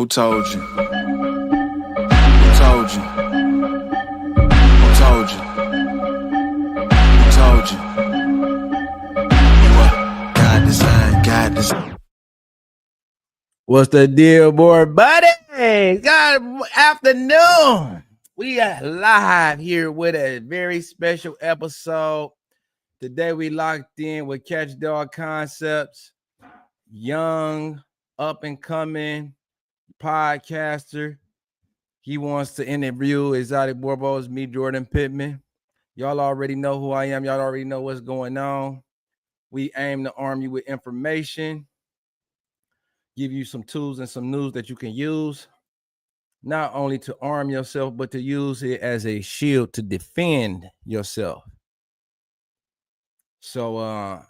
Who told you? Who told you? Who told you? Who told you? You what? God design, God design. What's the deal, boy, buddy? Good afternoon. We are live here with a very special episode. Today we locked in with Catch Dog Concepts, young, up and coming podcaster. He wants to interview exotic Boerboels, me, Jordan Pittman. Y'all already know who I am. Y'all already know what's going on. We aim to arm you with information, give you some tools and some news that you can use, not only to arm yourself, but to use it as a shield to defend yourself. So,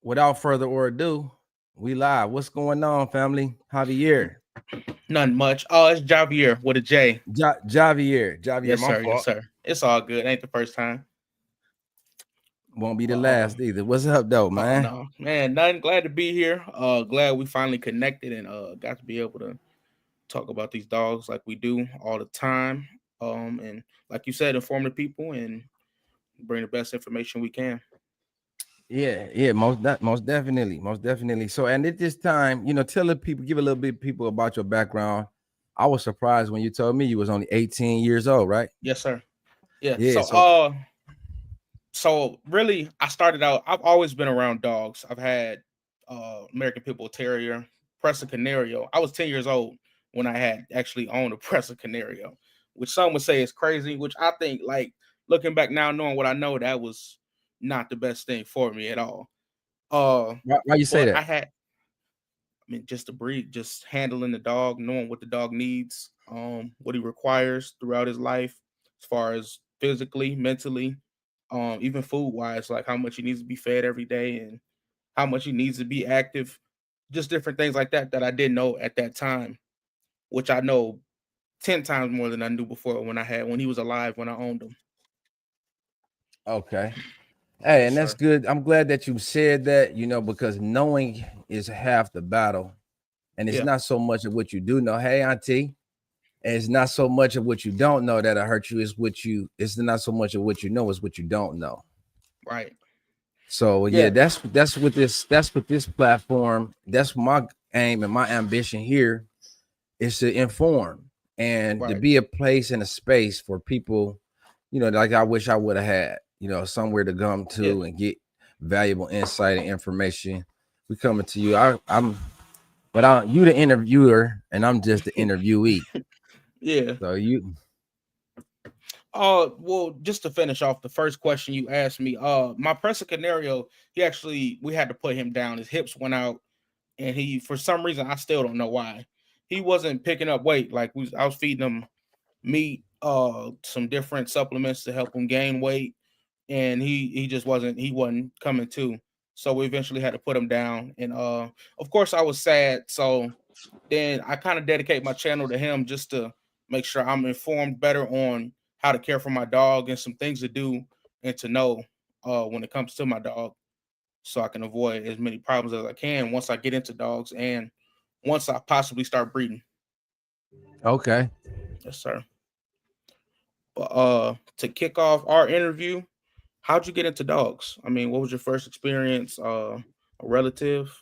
without further ado, we live. What's going on, family? Javier. Nothing much. Oh, it's Javier with a J. Javier, Yes, my sir. fault. Yes, sir. It's all good. Ain't the first time. Won't be the last either. What's up, though, man? Oh, no, man. Nothing. Glad to be here. Glad we finally connected and got to be able to talk about these dogs like we do all the time. And like you said, inform the people and bring the best information we can. Yeah, most definitely. So, and at this time, tell the people, give a little bit of people about your background. I was surprised when you told me you was only 18 years old, right? Yes, sir. Yeah. Yeah. So really, I started out. I've always been around dogs. I've had American Pit Bull Terrier, Presa Canario. I was 10 years old when I had actually owned a Presa Canario, which some would say is crazy. Which I think, like looking back now, knowing what I know, that was not the best thing for me at all. Why you say But that? I mean, just the breed, just handling the dog, knowing what the dog needs, what he requires throughout his life, as far as physically, mentally, even food wise, like how much he needs to be fed every day and how much he needs to be active, just different things like that that I didn't know at that time, which I know 10 times more than I knew before when he was alive when I owned him. Okay. Hey, Yes, and that's sir. good. I'm glad that you said that, because knowing is half the battle. And it's Yeah, not so much of what you do know. Hey, Auntie. And it's not so much of what you don't know that'll hurt you. It's not so much of what you know, it's what you don't know. right. So yeah, Yeah, that's what this platform, that's my aim and my ambition here is to inform and to right. be a place and a space for people, like I wish I would have had, somewhere to come Yeah, to and get valuable insight and information. We coming to you. You the interviewer and I'm just the interviewee. yeah. So you Well, just to finish off the first question you asked me, my Presa Canario, we had to put him down. His hips went out, and for some reason, I still don't know why, he wasn't picking up weight. Like I was feeding him meat, some different supplements to help him gain weight, and he wasn't coming to. So we eventually had to put him down, and of course, I was sad. So then I kind of dedicate my channel to him just to make sure I'm informed better on how to care for my dog and some things to do and to know when it comes to my dog, so I can avoid as many problems as I can once I get into dogs and once I possibly start breeding. okay? Yes, sir. But to kick off our interview, how'd you get into dogs? I mean, what was your first experience? A relative?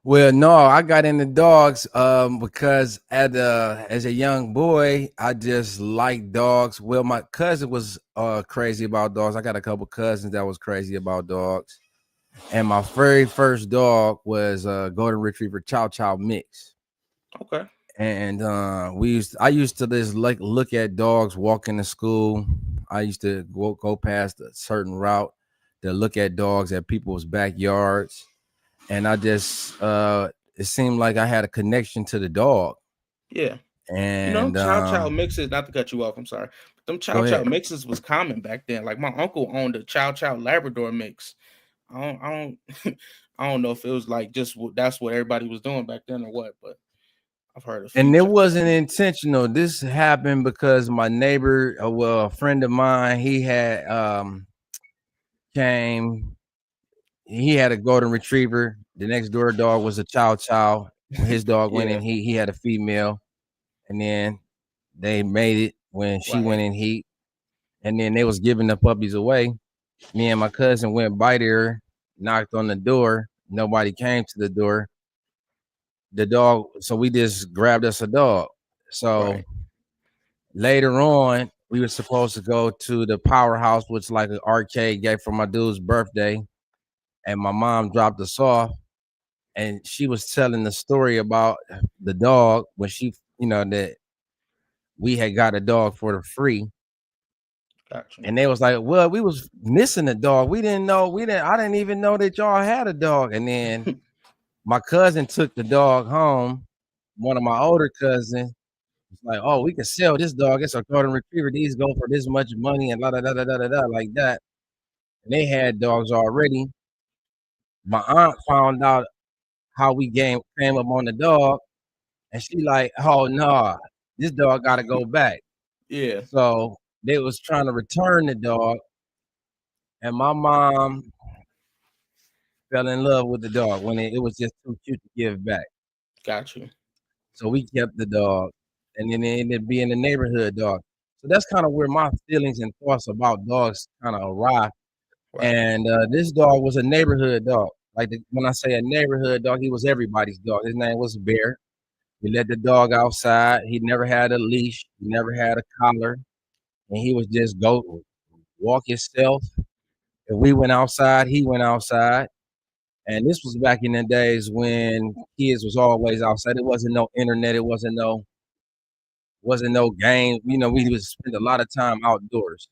Well, no, I got into dogs because as a young boy, I just liked dogs. Well, my cousin was crazy about dogs. I got a couple cousins that was crazy about dogs. And my very first dog was a golden retriever chow chow mix. Okay. And I used to just like look at dogs walking to school. I used to go past a certain route to look at dogs at people's backyards. And I just it seemed like I had a connection to the dog. Yeah. And Chow Chow mixes, not to cut you off, I'm sorry. But them Chow go Chow ahead. mixes was common back then. Like my uncle owned a Chow Chow Labrador mix. I don't I don't know if it was like that's what everybody was doing back then or what, but I've heard a few And it Chow Chow wasn't mixes. intentional. This happened because my neighbor, a friend of mine, he had came. He had a golden retriever. The next door dog was a chow chow, When his dog went in Yeah, heat, he had a female, and then they made it when she right, went in heat, and then they was giving the puppies away. Me and my cousin went by there, knocked on the door. Nobody came to the door. The dog, so we just grabbed us a dog. So right. later on, we were supposed to go to the powerhouse, which is like an arcade game for my dude's birthday. And my mom dropped us off, and she was telling the story about the dog when she, that we had got a dog for the free. Gotcha. And they was like, well, we was missing a dog. We didn't know, I didn't even know that y'all had a dog. And then my cousin took the dog home. One of my older cousins was like, oh, we can sell this dog. It's a golden retriever. These go for this much money and da da da da da da like that. And they had dogs already. My aunt found out how we came up on the dog, and she like, oh no, this dog got to go back. Yeah, So they was trying to return the dog, and my mom fell in love with the dog when it was just too cute to give back. got you. So we kept the dog, and then it ended up being a neighborhood dog. So that's kind of where my feelings and thoughts about dogs kind of arrived. Right. And this dog was a neighborhood dog. Like when I say a neighborhood dog, he was everybody's dog. His name was Bear. We let the dog outside. He never had a leash. He never had a collar, and he was just go walk himself. If we went outside, he went outside. And this was back in the days when kids was always outside. It wasn't no internet. It wasn't no game. We would spend a lot of time outdoors.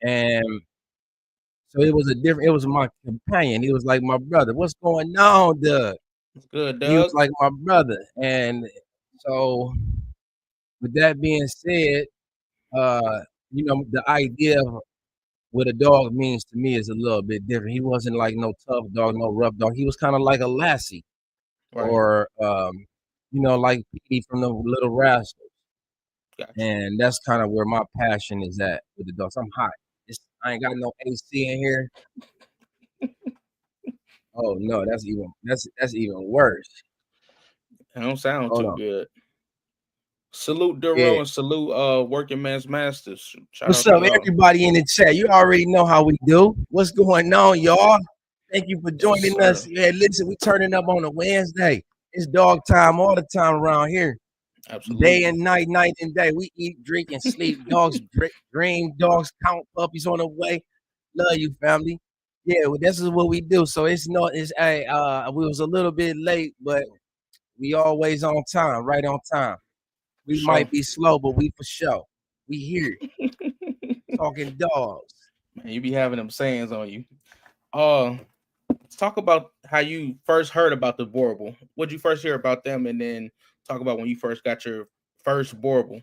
And so it was it was my companion. He was like my brother. What's going on, Doug? It's good, He was Doug. like my brother. And so with that being said, uh, the idea of what a dog means to me is a little bit different. He wasn't like no tough dog, no rough dog. He was kind of like a lassie Right. or like Petey from the Little Rascals. Gotcha. And that's kind of where my passion is at with the dogs. I'm hot. I ain't got no AC in here. Oh no, that's even worse. It don't sound Hold too on. good. Salute Duro Yeah. and salute Working Man's Masters. Shout What's out to up, y'all. everybody in the chat? You already know how we do. What's going on, y'all? Thank you for Yes, joining us. sir. Yeah, listen, we turning up on a Wednesday. It's dog time all the time around here. Day Absolutely. and night, night and day. We eat, drink, and sleep. Dogs dream. Dogs count puppies on the way. Love you, family. Yeah, well, this is what we do. So it's not. It's hey, we was a little bit late, but we always on time, right on time. For We sure. might be slow, but we for sure. We here talking dogs. Man, you be having them sayings on you. Uh let's talk about how you first heard about the Boerboel. What'd you first hear about them, and then talk about when you first got your first Boerboel.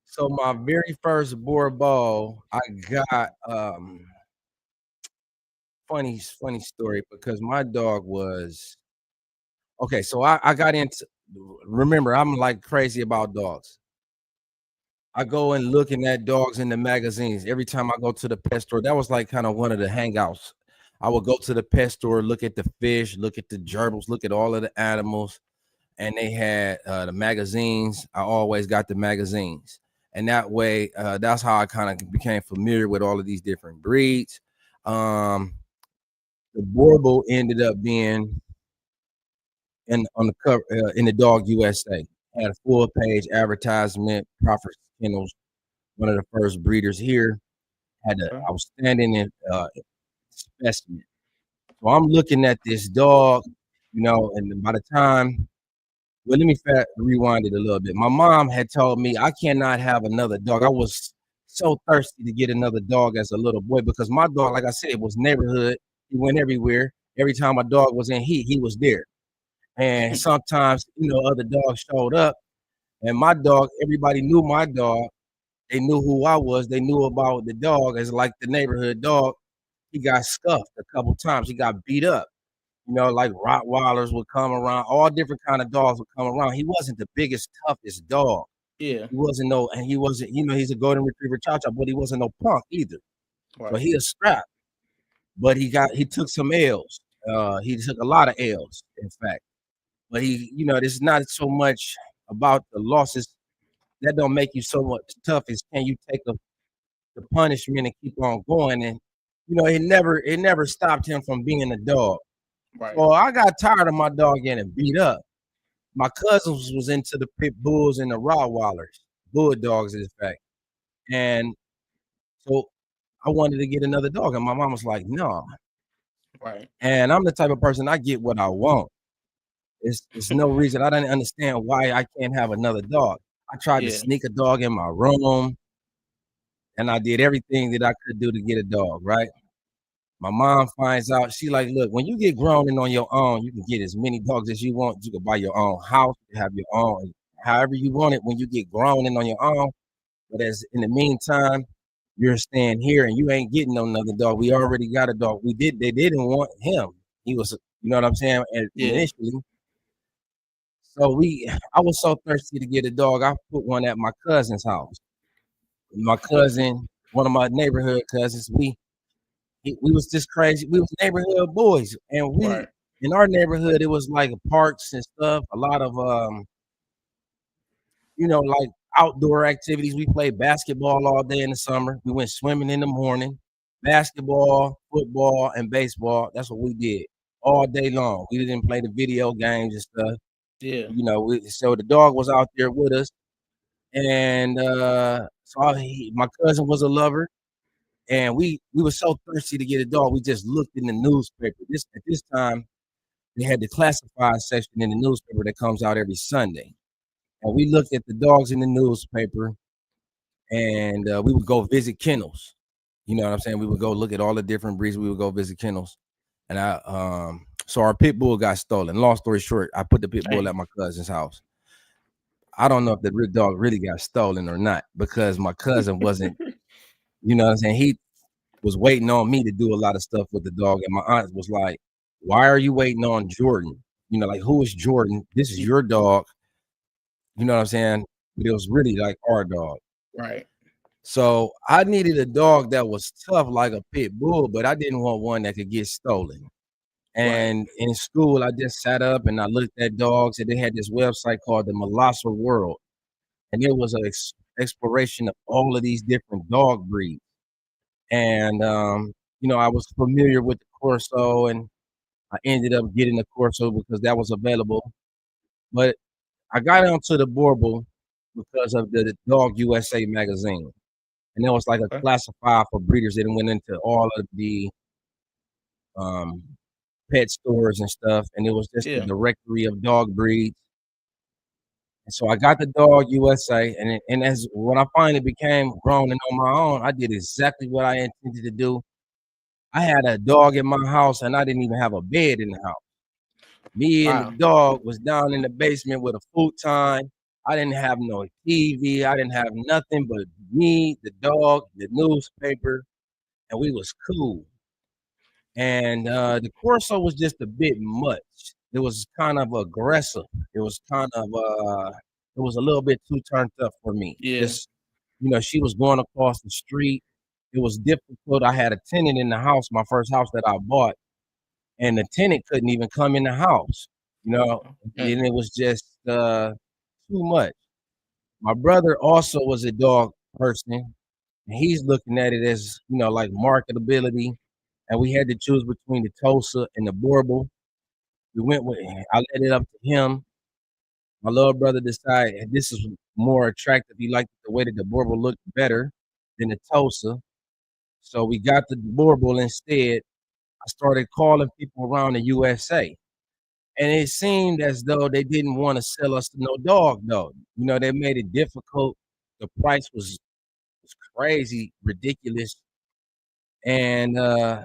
So my very first Boerboel, I got funny story because my dog was okay. So I got into remember I'm like crazy about dogs. I go and looking at dogs in the magazines every time I go to the pet store. That was like kind of one of the hangouts. I would go to the pet store, look at the fish, look at the gerbils, look at all of the animals, and they had the magazines. I always got the magazines, and that way, that's how I kind of became familiar with all of these different breeds. Um, the Boerboel ended up being on the cover in the Dog USA. Had a full page advertisement. Crawford Kennels, one of the first breeders here, had a Okay. outstanding specimen. So I'm looking at this dog, and by the time well, let me rewind it a little bit. My mom had told me I cannot have another dog. I was so thirsty to get another dog as a little boy because my dog, like I said, was neighborhood. He went everywhere. Every time my dog was in heat, he was there. And sometimes, other dogs showed up, and my dog, everybody knew my dog. They knew who I was. They knew about the dog as like the neighborhood dog. He got scuffed a couple times. He got beat up. Like Rottweilers would come around, all different kind of dogs would come around. He wasn't the biggest, toughest dog. Yeah. He wasn't, he's a golden retriever cha-cha, but he wasn't no punk either. So Right. he a scrap, but he took some L's. He took a lot of L's, in fact. But this is not so much about the losses that don't make you so much tough as can you take the punishment and keep on going. And it never stopped him from being a dog. Right. So I got tired of my dog getting beat up. My cousins was into the pit bulls and the Rottweilers, bulldogs in fact. And so I wanted to get another dog, and my mom was like, "No." Right. And I'm the type of person I get what I want. It's no reason I didn't understand why I can't have another dog. I tried to Yeah. sneak a dog in my room, and I did everything that I could do to get a dog. Right. My mom finds out. She like, look, when you get grown and on your own, you can get as many dogs as you want. You can buy your own house, you have your own, however you want it. When you get grown and on your own, but as in the meantime, you're staying here and you ain't getting no another dog. We already got a dog. They didn't want him. He was, you know what I'm saying? And Yeah. initially, so I was so thirsty to get a dog. I put one at my cousin's house. My cousin, one of my neighborhood cousins, we was just crazy. We was neighborhood boys, and Right. in our neighborhood it was like parks and stuff. A lot of like outdoor activities. We played basketball all day in the summer. We went swimming in the morning. Basketball, football, and baseball. That's what we did all day long. We didn't play the video games and stuff. Yeah. So the dog was out there with us, and my cousin was a lover, and we were so thirsty to get a dog. We just looked in the newspaper. At this time, they had the classified section in the newspaper that comes out every Sunday, and we looked at the dogs in the newspaper, and we would go visit kennels. You know what I'm saying? We would go look at all the different breeds. We would go visit kennels, and so our pit bull got stolen. Long story short, I put the pit bull Dang. at my cousin's house. I don't know if the dog really got stolen or not because my cousin wasn't. You know what I'm saying? He was waiting on me to do a lot of stuff with the dog, and my aunt was like, "Why are you waiting on Jordan? Like who is Jordan? This is your dog." You know what I'm saying? But it was really like our dog. Right. So I needed a dog that was tough like a pit bull, but I didn't want one that could get stolen. Right. And in school, I just sat up and I looked at dogs, and they had this website called the Molosser World, and it was an exploration of all of these different dog breeds. And I was familiar with the Corso, and I ended up getting the Corso because that was available. But I got onto the Boerboel because of the Dog USA magazine. And it was like a Okay. classified for breeders that went into all of the um, pet stores and stuff, and it was just a Yeah. directory of dog breeds. And so I got the Dog USA, and as when I finally became grown and on my own, I did exactly what I intended to do. I had a dog in my house, and I didn't even have a bed in the house. Me and the Wow. dog was down in the basement with a futon. I didn't have no TV. I didn't have nothing but me, the dog, the newspaper, and we was cool. And the Corso was just a bit much. It was kind of aggressive. It was it was a little bit too turned up for me. Yeah. Just she was going across the street. It was difficult. I had a tenant in the house, my first house that I bought, and the tenant couldn't even come in the house. Dang. And it was just too much. My brother also was a dog person, and he's looking at it as like marketability, and we had to choose between the Tosa and the Boerboel. We went with I let it up to him. My little brother decided this is more attractive. He liked the way that the Boerboel looked better than the Tosa. So we got the Boerboel instead. I started calling people around the USA. And it seemed as though they didn't want to sell us no dog though. They made it difficult. The price was crazy, ridiculous. And so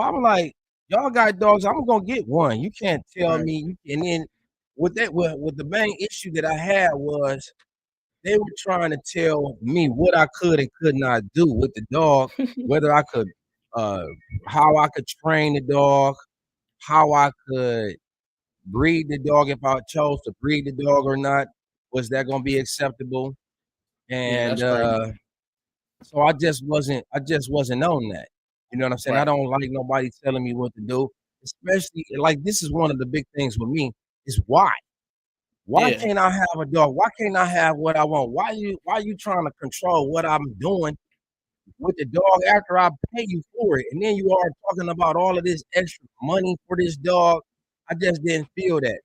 I'm like, y'all got dogs, I'm gonna get one. You can't tell Right. me. And then with the main issue that I had was they were trying to tell me what I could and could not do with the dog, whether I could uh how I could train the dog, how I could breed the dog if I chose to breed the dog or not. Was that gonna be acceptable? Yeah. And That's crazy. so I just wasn't on that. You know what I'm saying? I Right. don't like nobody telling me what to do. especially like this is one of the big things with me is why. Why Yeah. can't I have a dog? Why can't I have what I want? Why you trying to control what I'm doing with the dog after I pay you for it? And then you are talking about all of this extra money for this dog. I just didn't feel that.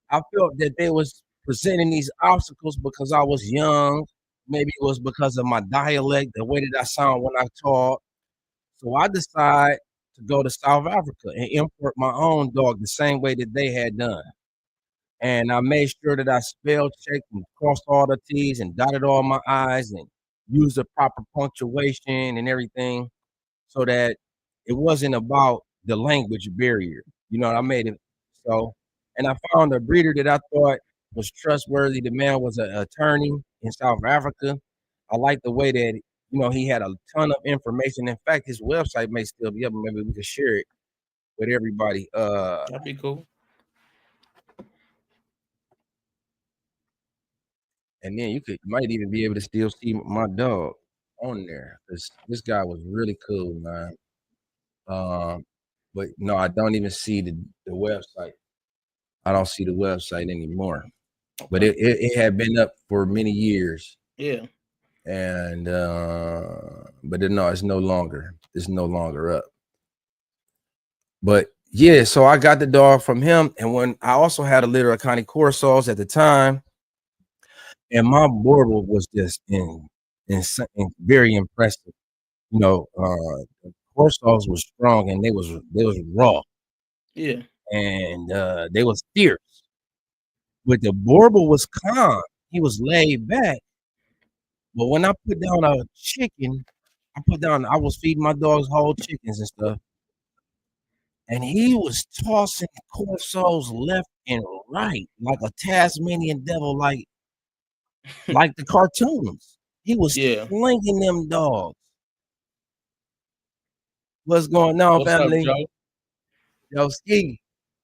I felt that they was presenting these obstacles because I was young. Maybe it was because of my dialect, the way that I sound when I talk. So I decided to go to South Africa and import my own dog the same way that they had done. And I made sure that I spell checked and crossed all the T's and dotted all my I's and used the proper punctuation and everything so that it wasn't about the language barrier. You know, I made it so, and I found a breeder that I thought was trustworthy. The man was an attorney in South Africa. I like the way that he had a ton of information. In fact, his website may still be up. Maybe we could share it with everybody. That'd be cool. And then you might even be able to still see my dog on there because this guy was really cool, man. Um, but no, I don't even see the website. I don't see the website anymore. But Okay. it had been up for many years, Yeah. and but no, it's no longer. It's no longer up. But yeah, so I got the dog from him, and when I also had a litter of Connie Corsos at the time, and my Boerboel was just in very impressive. The Corsos was strong, and they was raw, Yeah. and they was fierce. But the Boerboel was calm. He was laid back. But when I put down a chicken, I was feeding my dogs whole chickens and stuff, and he was tossing corsos left and right like a Tasmanian devil, like the cartoons. He was Yeah. slinging them dogs. What's going on, What's up, family? Joe? Yo, Ski.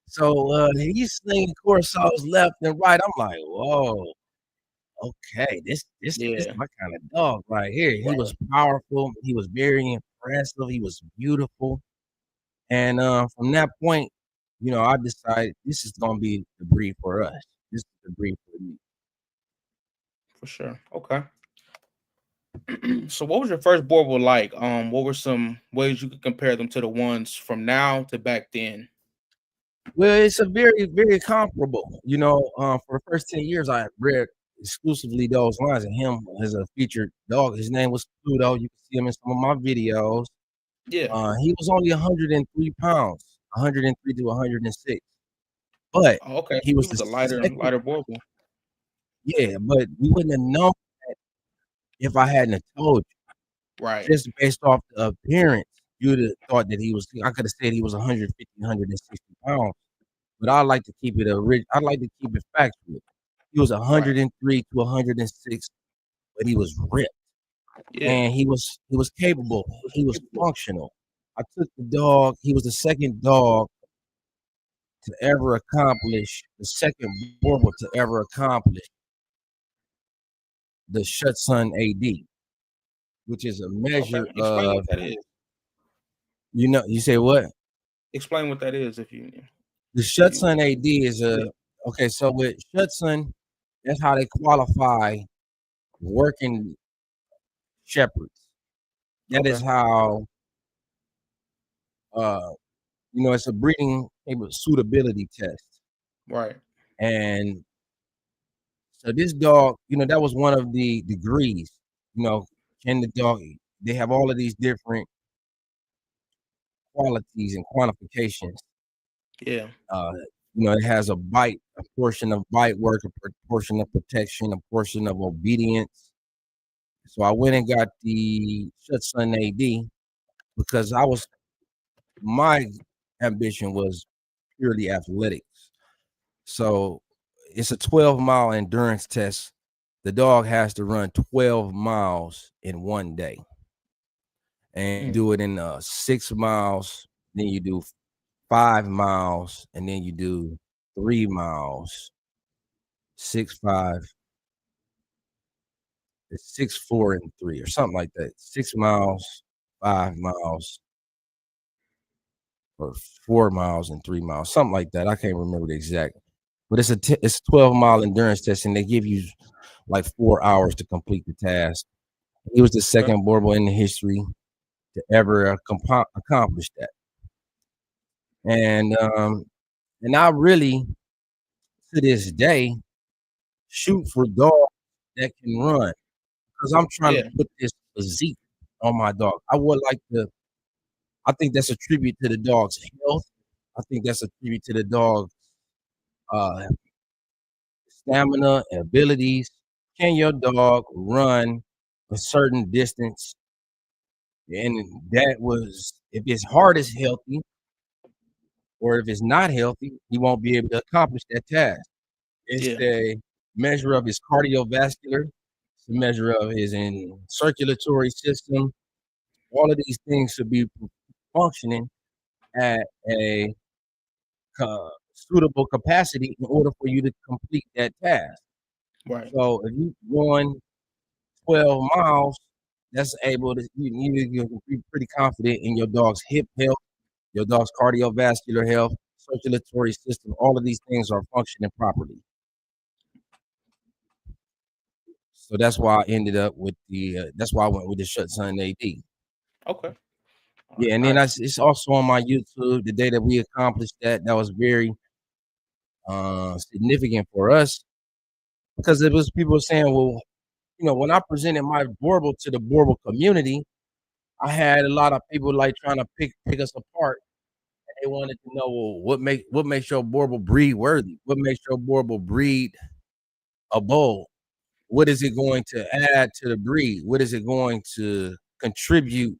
So he's slinging corsos left and right. I'm like, whoa, okay, this Yeah. my kind of dog right here. He was Right. powerful. He was very impressive. He was beautiful. And from that point, I decided this is gonna be the breed for us. This is the breed for me. For sure. Okay. So what was your first Boerboel like? What were some ways you could compare them to the ones from now to back then? Well, it's a very, very comparable. For the first 10 years, I read exclusively those lines, and him as a featured dog. His name was Pluto. You can see him in some of my videos. Yeah. He was only 103 pounds, 103 to 106, but Oh, okay. he He was the was a lighter, second. lighter Boerboel. Yeah, but we wouldn't have known if I hadn't have told Right. you. Just based off the appearance, you'd have thought that I could have said he was 150, 160 pounds, but I like to keep it I like to keep it factual. He was Right. 103 to 106, but he was ripped Yeah. and he was capable. He was functional. I took the dog. He was the second dog to ever accomplish the second Boerboel to ever accomplish the Schutzhund AD, which is a Okay. measure Explain of what that is. you say what? Explain what that is The if you Schutzhund AD is yeah. okay. So with Schutzhund, that's how they qualify working shepherds. That is Okay. how uh it's a breeding suitability test. Right. And so this dog, that was one of the degrees. You know, can the dog? They have all of these different qualities and quantifications. Yeah. Uh, it has a portion of bite work, portion of protection, a portion of obedience. So I went and got the Schutzhund AD because my ambition was purely athletics. So it's a 12-mile endurance test. The dog has to run 12 miles in one day and Mm. do it in 6 miles. Then you do 5 miles, and then you do 3 miles, 6, 5, it's 6, 4, and 3, or something like that. 6 miles, 5 miles, or 4 miles and 3 miles, something like that. I can't remember the exact, but it's a 12-mile endurance test, and they give you like 4 hours to complete the task. He was the Okay. second Boerboel in the history to ever accomplish that. And I really, to this day, shoot for dogs that can run because I'm trying to Yeah. put this physique on my dog. I think that's a tribute to the dog's health. I think that's a tribute to the dog's uh, stamina and abilities. Can your dog run a certain distance? And that was, if his heart is healthy or if it's not healthy, he won't be able to accomplish that task. It's Yeah. a measure of his cardiovascular, it's a measure of his circulatory system. All of these things should be functioning at a suitable capacity in order for you to complete that task. Right. So if you run 12 miles, that's able to you can be pretty confident in your dog's hip health, your dog's cardiovascular health, circulatory system. All of these things are functioning properly. So that's why I ended up with that's why I went with the Shut Sun AD. Okay. All right. Yeah, and then Nice. it's also on my YouTube. The day that we accomplished that, that was very significant for us because it was people saying, well, when I presented my Boerboel to the Boerboel community, I had a lot of people like trying to pick us apart. They wanted to know, well, what makes your Boerboel breed worthy? What makes your Boerboel breed a bull? What is it going to add to the breed? What is it going to contribute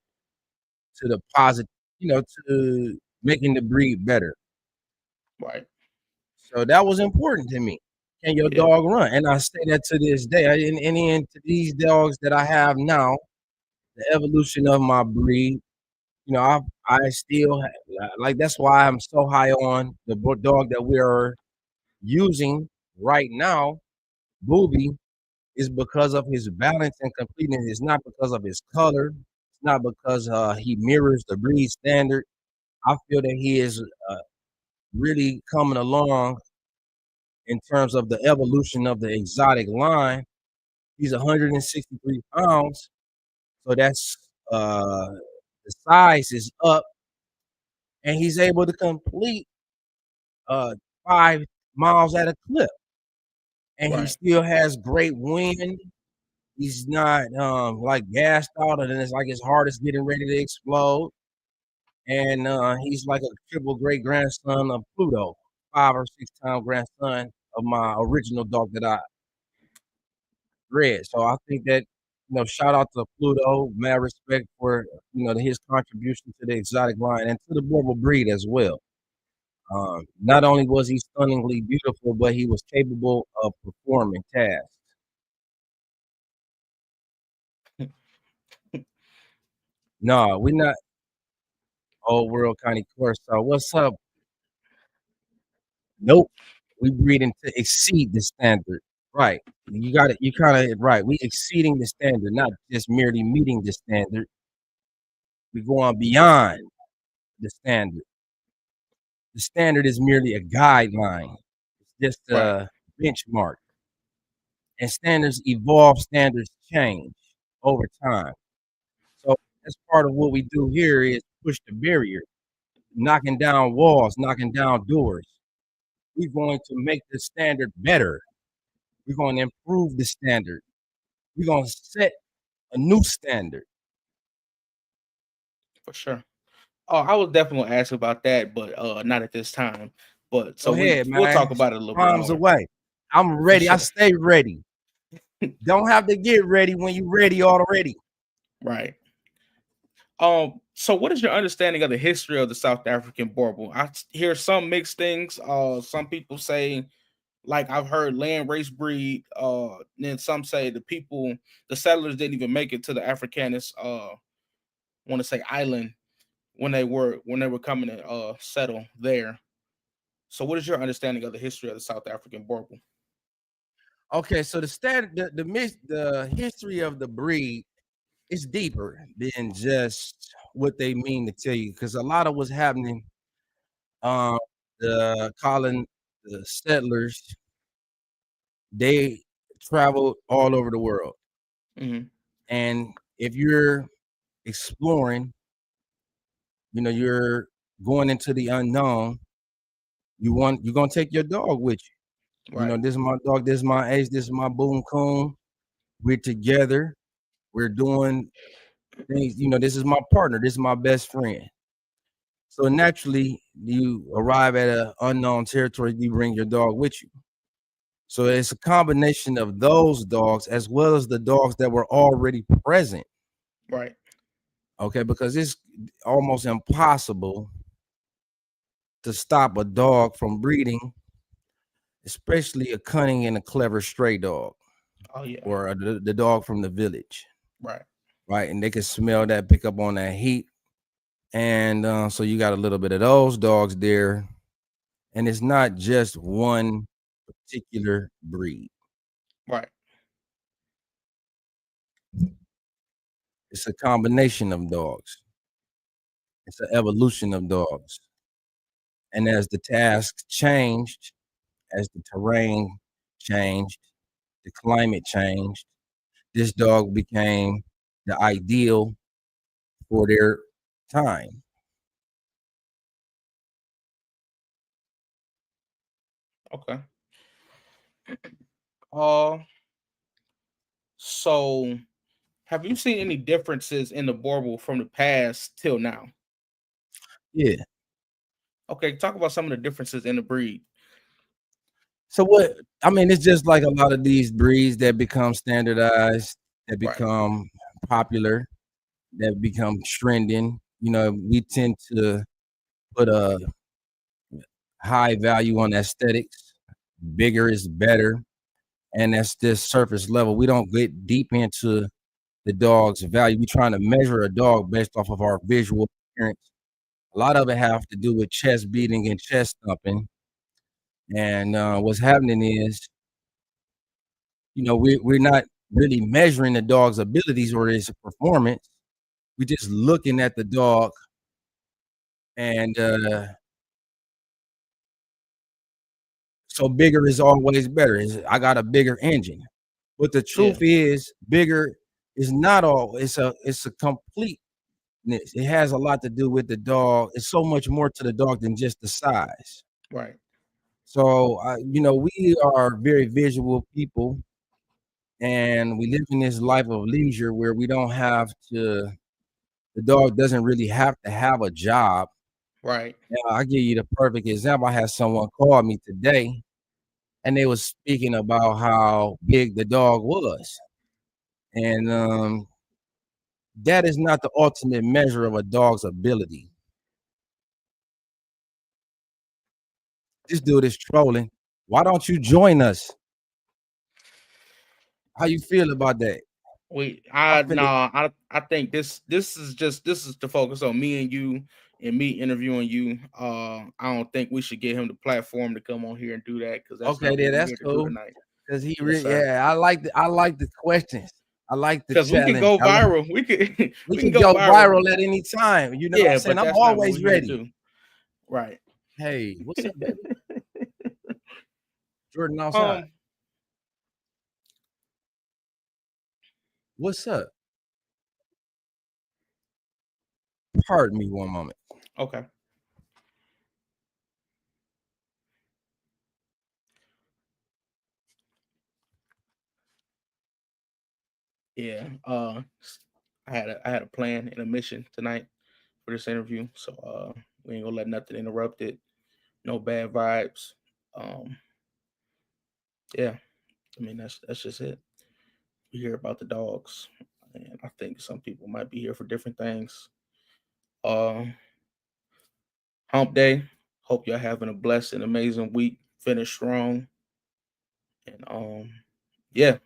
to the positive, to making the breed better? Right. So that was important to me. Can your Yeah. dog run? And I say that to this day. And then to these dogs that I have now, the evolution of my breed, I still like that's why I'm so high on the dog that we are using right now, Booby, is because of his balance and completeness. It's not because of his color. It's not because he mirrors the breed standard. I feel that he is really coming along in terms of the evolution of the exotic line. He's 163 pounds, so that's the size is up, and he's able to complete uh, 5 miles at a clip, and he Right. still has great wind. He's not like gassed out, and then it's like his heart is getting ready to explode. And he's like a triple great grandson of Pluto, 5 or 6 time grandson of my original dog that I bred. So I think that shout out to Pluto, mad respect for his contribution to the exotic line and to the Boerboel breed as well. Not only was he stunningly beautiful, but he was capable of performing tasks. No, we're not old world kind of course. So what's up? Nope. We breeding to exceed the standard. Right. You got it. You kind of right. We exceeding the standard, not just merely meeting the standard. We're going beyond the standard. The standard is merely a guideline. It's just Right. a benchmark. And standards evolve, standards change over time. So that's part of what we do here is push the barrier, knocking down walls, knocking down doors. We're going to make the standard better. We're going to improve the standard. We're going to set a new standard. For sure. Oh, I was definitely gonna ask about that, but not at this time. But Go so ahead, we'll man. talk about it a little bit Bombs more. away. I'm For ready. I sure. stay ready. Don't have to get ready when you're ready already. Right. So what is your understanding of the history of the South African Boerboel? Hear some mixed things. Some people say, like I've heard land race breed. Then some say the settlers didn't even make it to the Africanus want to say island when they were coming to settle there. So what is your understanding of the history of the South African Boerboel? Okay, so the history of the breed is deeper than just what they mean to tell you, because a lot of what's happening um, the settlers, they traveled all over the world. Mhm. And if you're exploring, you're going into the unknown, you're gonna take your dog with you. Right. This is my dog, this is my ace, this is my boom coon. We're together, we're doing things, this is my partner, this is my best friend. So naturally, you arrive at an unknown territory, you bring your dog with you. So it's a combination of those dogs as well as the dogs that were already present. Right. Okay, because it's almost impossible to stop a dog from breeding, especially a cunning and a clever stray dog Oh yeah. or the dog from the village, Right. right? And they can smell that, pick up on that heat. And so you got a little bit of those dogs there. And it's not just one particular breed. Right. It's a combination of dogs. It's an evolution of dogs. And as the tasks changed, as the terrain changed, the climate changed, this dog became the ideal for their time. Okay. Uh, so have you seen any differences in the Boerboel from the past till now? Yeah. Okay, talk about some of the differences in the breed. So what I mean, it's just like a lot of these breeds that become standardized, that Right. become popular, that become trending. We tend to put a high value on aesthetics. Bigger is better, and that's just surface level. We don't get deep into the dog's value. We're trying to measure a dog based off of our visual appearance. A lot of it have to do with chest beating and chest thumping. And what's happening is, we're not really measuring the dog's abilities or his performance. We're just looking at the dog, and so bigger is always better. I got a bigger engine, but the truth Yeah. is, bigger is not all. It's a completeness. It has a lot to do with the dog. It's so much more to the dog than just the size. Right. So, we are very visual people, and we live in this life of leisure where we don't have to. The dog doesn't really have to have a job. Right. Now, I'll give you the perfect example. I had someone call me today, and they was speaking about how big the dog was, and that is not the ultimate measure of a dog's ability. This dude is trolling. Why don't you join us? How you feel about that? I'm finna I think this is to focus on me and you and me interviewing you. I don't think we should give him the platform to come on here and do that because that's okay, not what there, we're that's here to do cool. tonight. Cause he Yes, really, sir. yeah, I like the questions. I like the Because we can challenge. go viral. We could We we can can go go viral. viral at any time. You know what I'm Yeah, saying? but I'm that's not what always we're here to ready. do. Right. Hey, what's up, baby? Jordan outside. Um. What's up? Pardon me one moment. Okay. Yeah. I had a plan and a mission tonight for this interview, so we ain't gonna let nothing interrupt it. No bad vibes. Um. Yeah. I mean that's just it. We hear about the dogs, and I think some people might be here for different things. Uh, Hump Day. Hope y'all having a blessed and amazing week. Finish strong, and yeah.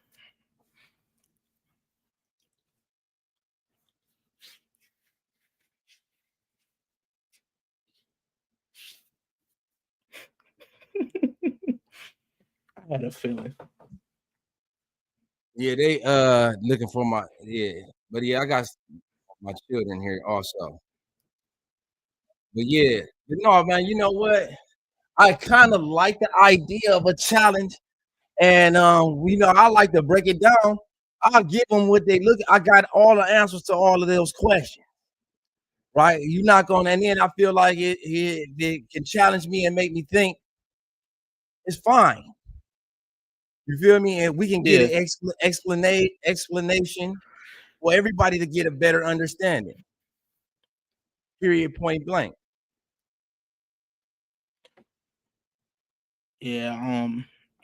I had a feeling. Yeah, they looking for but yeah, I got my children here also. But yeah, No, man, you know what? I kind of like the idea of a challenge, and I like to break it down. I'll give them what they look. I got all the answers to all of those questions, right? You're not gonna, and then I feel like it can challenge me and make me think. It's fine. You feel me? And we can get Yeah, an explanation for everybody to get a better understanding. Period. Point blank. yeah.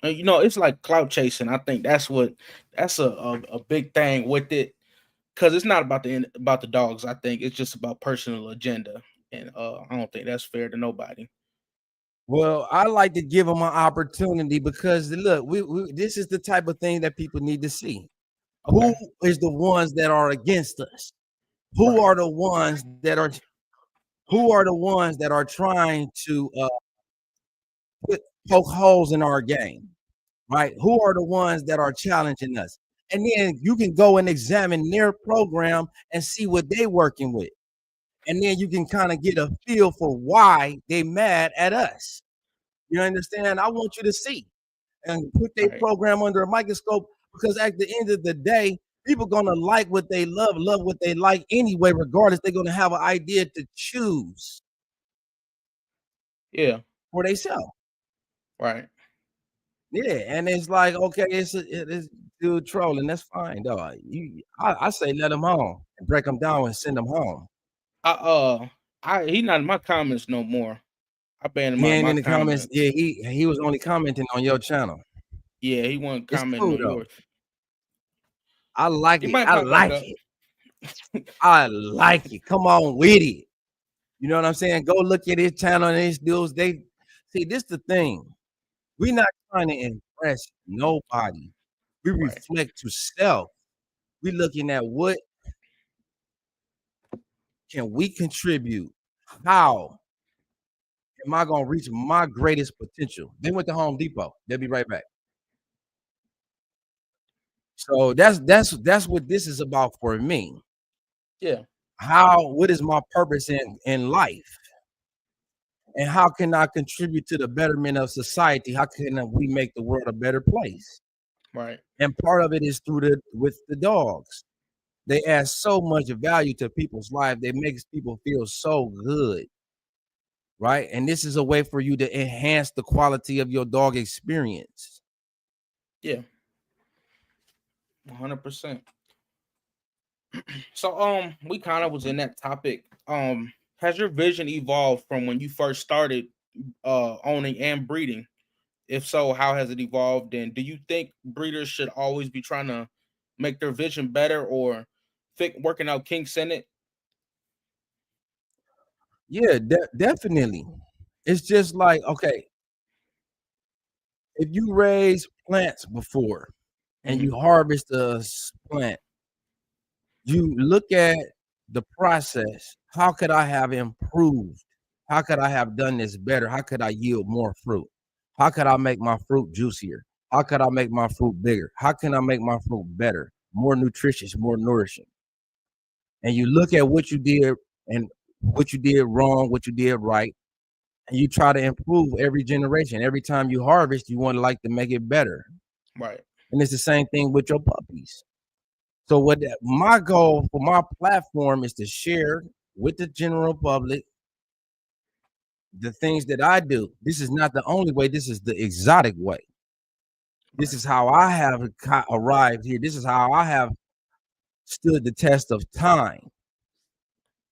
It's like clout chasing. I think that's a big thing with it, because it's not about the dogs. I think it's just about personal agenda, and I don't think that's fair to nobody. Well, I like to give them an opportunity because look, this is the type of thing that people need to see. Who Okay, is the ones that are against us? Who right. are the ones that are who are the ones that are trying to poke holes in our game? Right? Who are the ones that are challenging us? And then you can go and examine their program and see what they're working with. And then you can kind of get a feel for why they mad at us. You understand? I want you to see and put their Right. program under a microscope because at the end of the day, people gonna like what they love what they like anyway, regardless. They're gonna have an idea to choose Yeah. for themselves. Right. Yeah, and it's like, okay, it's dude trolling. That's fine, dog. I say let them home and break them down and send them home. I he not in my comments no more. I banned him He out of ain't my in the comments. comments. Yeah, he was only commenting on your channel. Yeah, he wasn't It's commenting cool on though. yours. I like He it. might I pop back like up. it. I like it. Come on with it. You know what I'm saying? Go look at his channel and his dudes. They see this the thing. We're not trying to impress nobody. We Right. reflect to self. We looking at what can we contribute? How am I gonna reach my greatest potential? They went to Home Depot. They'll be right back. So that's what this is about for me. Yeah. What is my purpose in life? And how can I contribute to the betterment of society? How can we make the world a better place? Right. And part of it is with the dogs. They add so much value to people's life. They makes people feel so good, right? And this is a way for you to enhance the quality of your dog experience. Yeah. 100%. So we kind of was in that topic. Has your vision evolved from when you first started owning and breeding? If so, how has it evolved? And do you think breeders should always be trying to make their vision better, or working out kinks in it? Yeah, definitely. It's just like, okay, if you raise plants before and Hmm. you harvest a plant, you look at the process. How could I have improved? How could I have done this better? How could I yield more fruit? How could I make my fruit juicier? How could I make my fruit bigger? How can I make my fruit better, more nutritious, more nourishing? And you look at what you did and what you did wrong, what you did right, and you try to improve every generation. Every time you harvest, you want to like to make it better. Right. And it's the same thing with your puppies. So my goal for my platform is to share with the general public the things that I do. This is not the only way. This is the exotic way. This Right. is how I have arrived here. This is how I have stood the test of time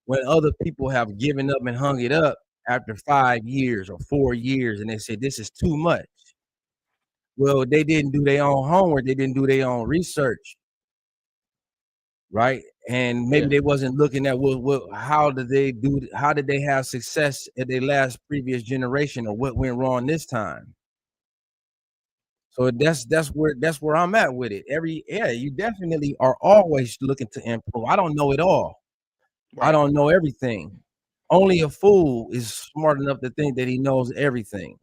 when other people have given up and hung it up after 5 years or 4 years, and they say this is too much. Well, they didn't do their own homework. They didn't do their own research, right? And maybe Yeah. they wasn't looking at how did they have success at their last previous generation, or what went wrong this time. So that's where I'm at with it. You definitely are always looking to improve. I don't know it all. I Right. don't know everything. Only a fool is smart enough to think that he knows everything.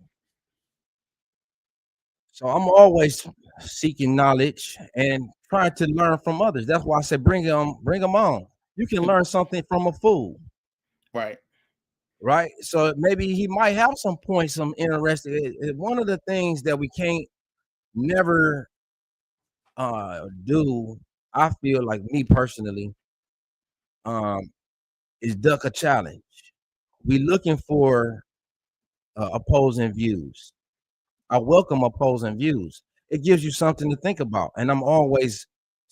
So I'm always seeking knowledge and trying to learn from others. That's why I said bring them on. You can learn something from a fool. Right. right? So maybe he might have some points, some interesting. One of the things that we can't never do, I feel like me personally, um, is duck a challenge. We looking for opposing views. I welcome opposing views. It gives you something to think about, and I'm always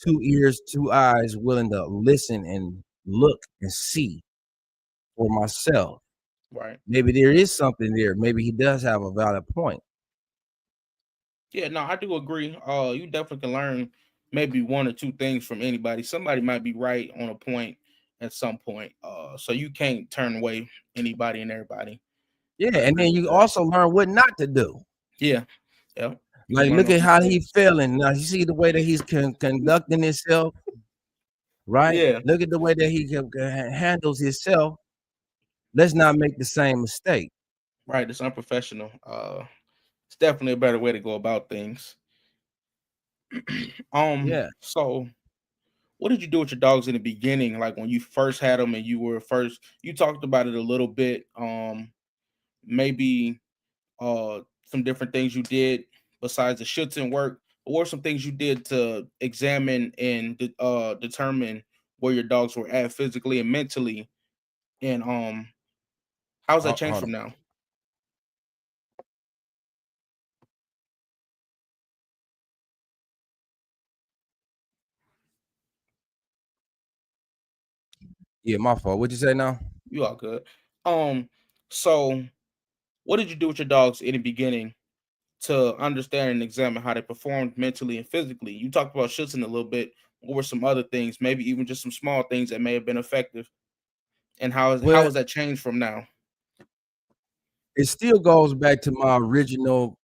2 ears, 2 eyes, willing to listen and look and see for myself. Right. Maybe there is something there. Maybe he does have a valid point. Yeah, no, I do agree. You definitely can learn maybe one or two things from anybody. Somebody might be right on a point at some point. So you can't turn away anybody and everybody. Yeah, I and agree then with you that. also learn what not to do. Yeah, yeah. You can Like, learn look those at how he mistakes. feeling now. You see the way that he's conducting himself, right? Yeah, Look at the way that he handles himself. Let's not make the same mistake. right. It's unprofessional. It's definitely a better way to go about things. Yeah. So what did you do with your dogs in the beginning? Like when you first had them and you were first, you talked about it a little bit. Maybe some different things you did besides the shits and work. What were some things you did to examine and determine where your dogs were at physically and mentally? And how's that changed Hold from on. now? Yeah, my fault. What'd you say now? You all good. Um, so what did you do with your dogs in the beginning to understand and examine how they performed mentally and physically? You talked about shits a little bit. What were some other things, maybe even just some small things that may have been effective? And how Well, has that changed from now? it still goes back to my original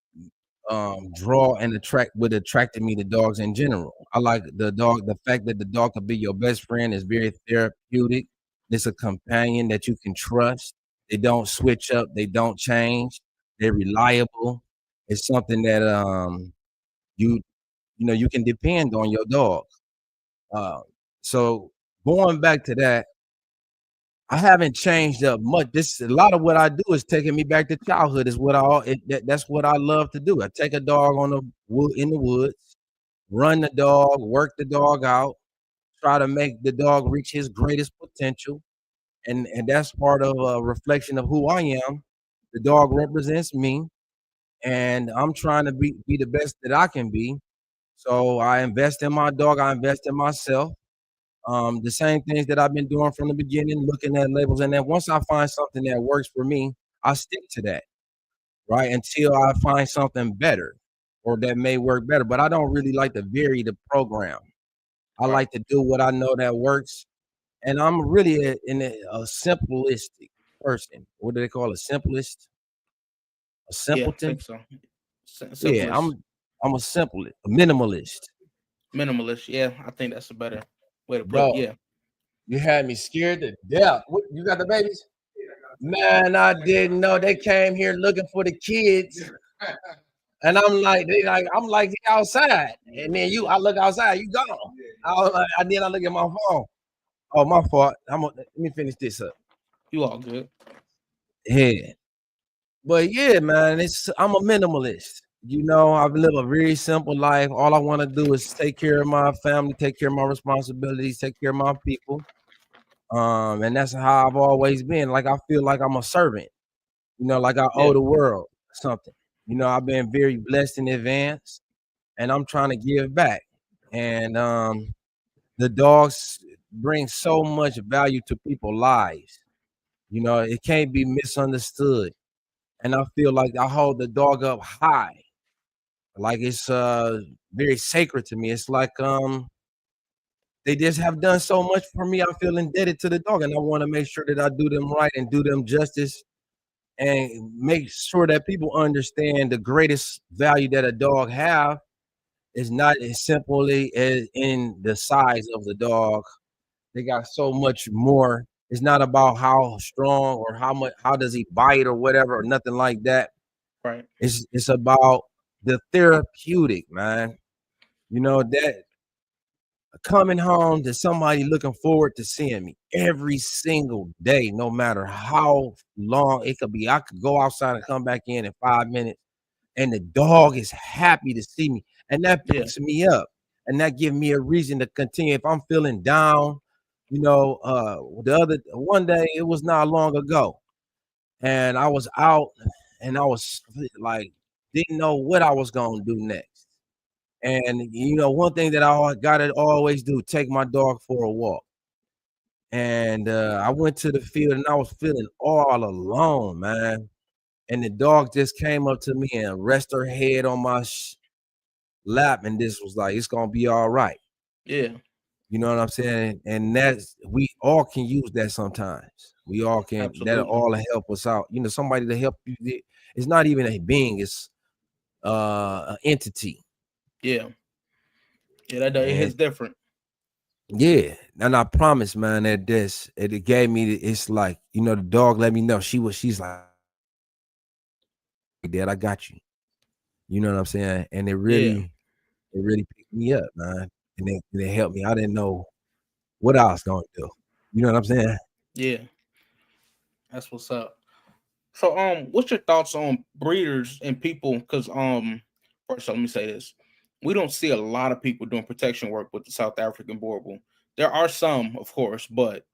draw and attract what attracted me to dogs in general. I like the fact that the dog could be your best friend is very therapeutic. It's a companion that you can trust. They don't switch up, they don't change. They're reliable. It's something that you you can depend on your dog. Uh, so going back to that, I haven't changed up much. This a lot of what I do is taking me back to childhood. Is what that's what I love to do. I take a dog on the wood in the woods, run the dog, work the dog out, try to make the dog reach his greatest potential, and that's part of a reflection of who I am. The dog represents me, and I'm trying to be the best that I can be. So I invest in my dog. I invest in myself. The same things that I've been doing from the beginning, looking at labels, and then once I find something that works for me, I stick to that, right? Until I find something better or that may work better. But I don't really like to vary the program. I Right. like to do what I know that works. And I'm really a simplistic person. What do they call a simplest? A Yeah, I simpleton? think so. Yeah, Simplest, I'm a simplest, a minimalist. minimalist. Yeah, I think that's a better way to put it. Dog, Yeah. you had me scared to death. What, you got the babies? Man, I didn't know they came here looking for the kids. And I'm like, he outside. And then I look outside, you gone. I look at my phone. Oh, my fault. Let me finish this up. You all good. Yeah. But yeah, man, I'm a minimalist. I live a very simple life. All I want to do is take care of my family, take care of my responsibilities, take care of my people. And that's how I've always been. Like I feel like I'm a servant, like I owe Yeah. the world something. I've been very blessed in advance and I'm trying to give back. And the dogs bring so much value to people's lives. It can't be misunderstood. And I feel like I hold the dog up high, like it's very sacred to me. It's like they just have done so much for me. I feel indebted to the dog, and I want to make sure that I do them right and do them justice, and make sure that people understand the greatest value that a dog have is not as simply as in the size of the dog. They got so much more. It's not about how strong or how does he bite or whatever or nothing like that. Right. It's about the therapeutic, man. That coming home to somebody looking forward to seeing me every single day, no matter how long it could be. I could go outside and come back in 5 minutes, and the dog is happy to see me, and that Yeah. picks me up, and that gives me a reason to continue. If I'm feeling down, the other one day, it was not long ago, and I was out, and I was like, didn't know what I was gonna do next. And one thing that I gotta always do, take my dog for a walk. And I went to the field and I was feeling all alone, man. And the dog just came up to me and rested her head on my lap, and this was like, it's gonna be all right. Yeah. You know what I'm saying? And we all can use that sometimes. We all can. That Absolutely. all help us out. Somebody to help you. It's not even a being. It's an entity. Yeah. Yeah, that it And hits different. yeah, and I promise, man, that it gave me. It's like the dog let me know she's like, Dad, I got you. You know what I'm saying? And Yeah. it really picked me up, man, and it helped me. I didn't know what I was gonna do. You know what I'm saying? Yeah. That's what's up. So what's your thoughts on breeders and people? Because first let me say this. We don't see a lot of people doing protection work with the South African Boerboel. There are some, of course, but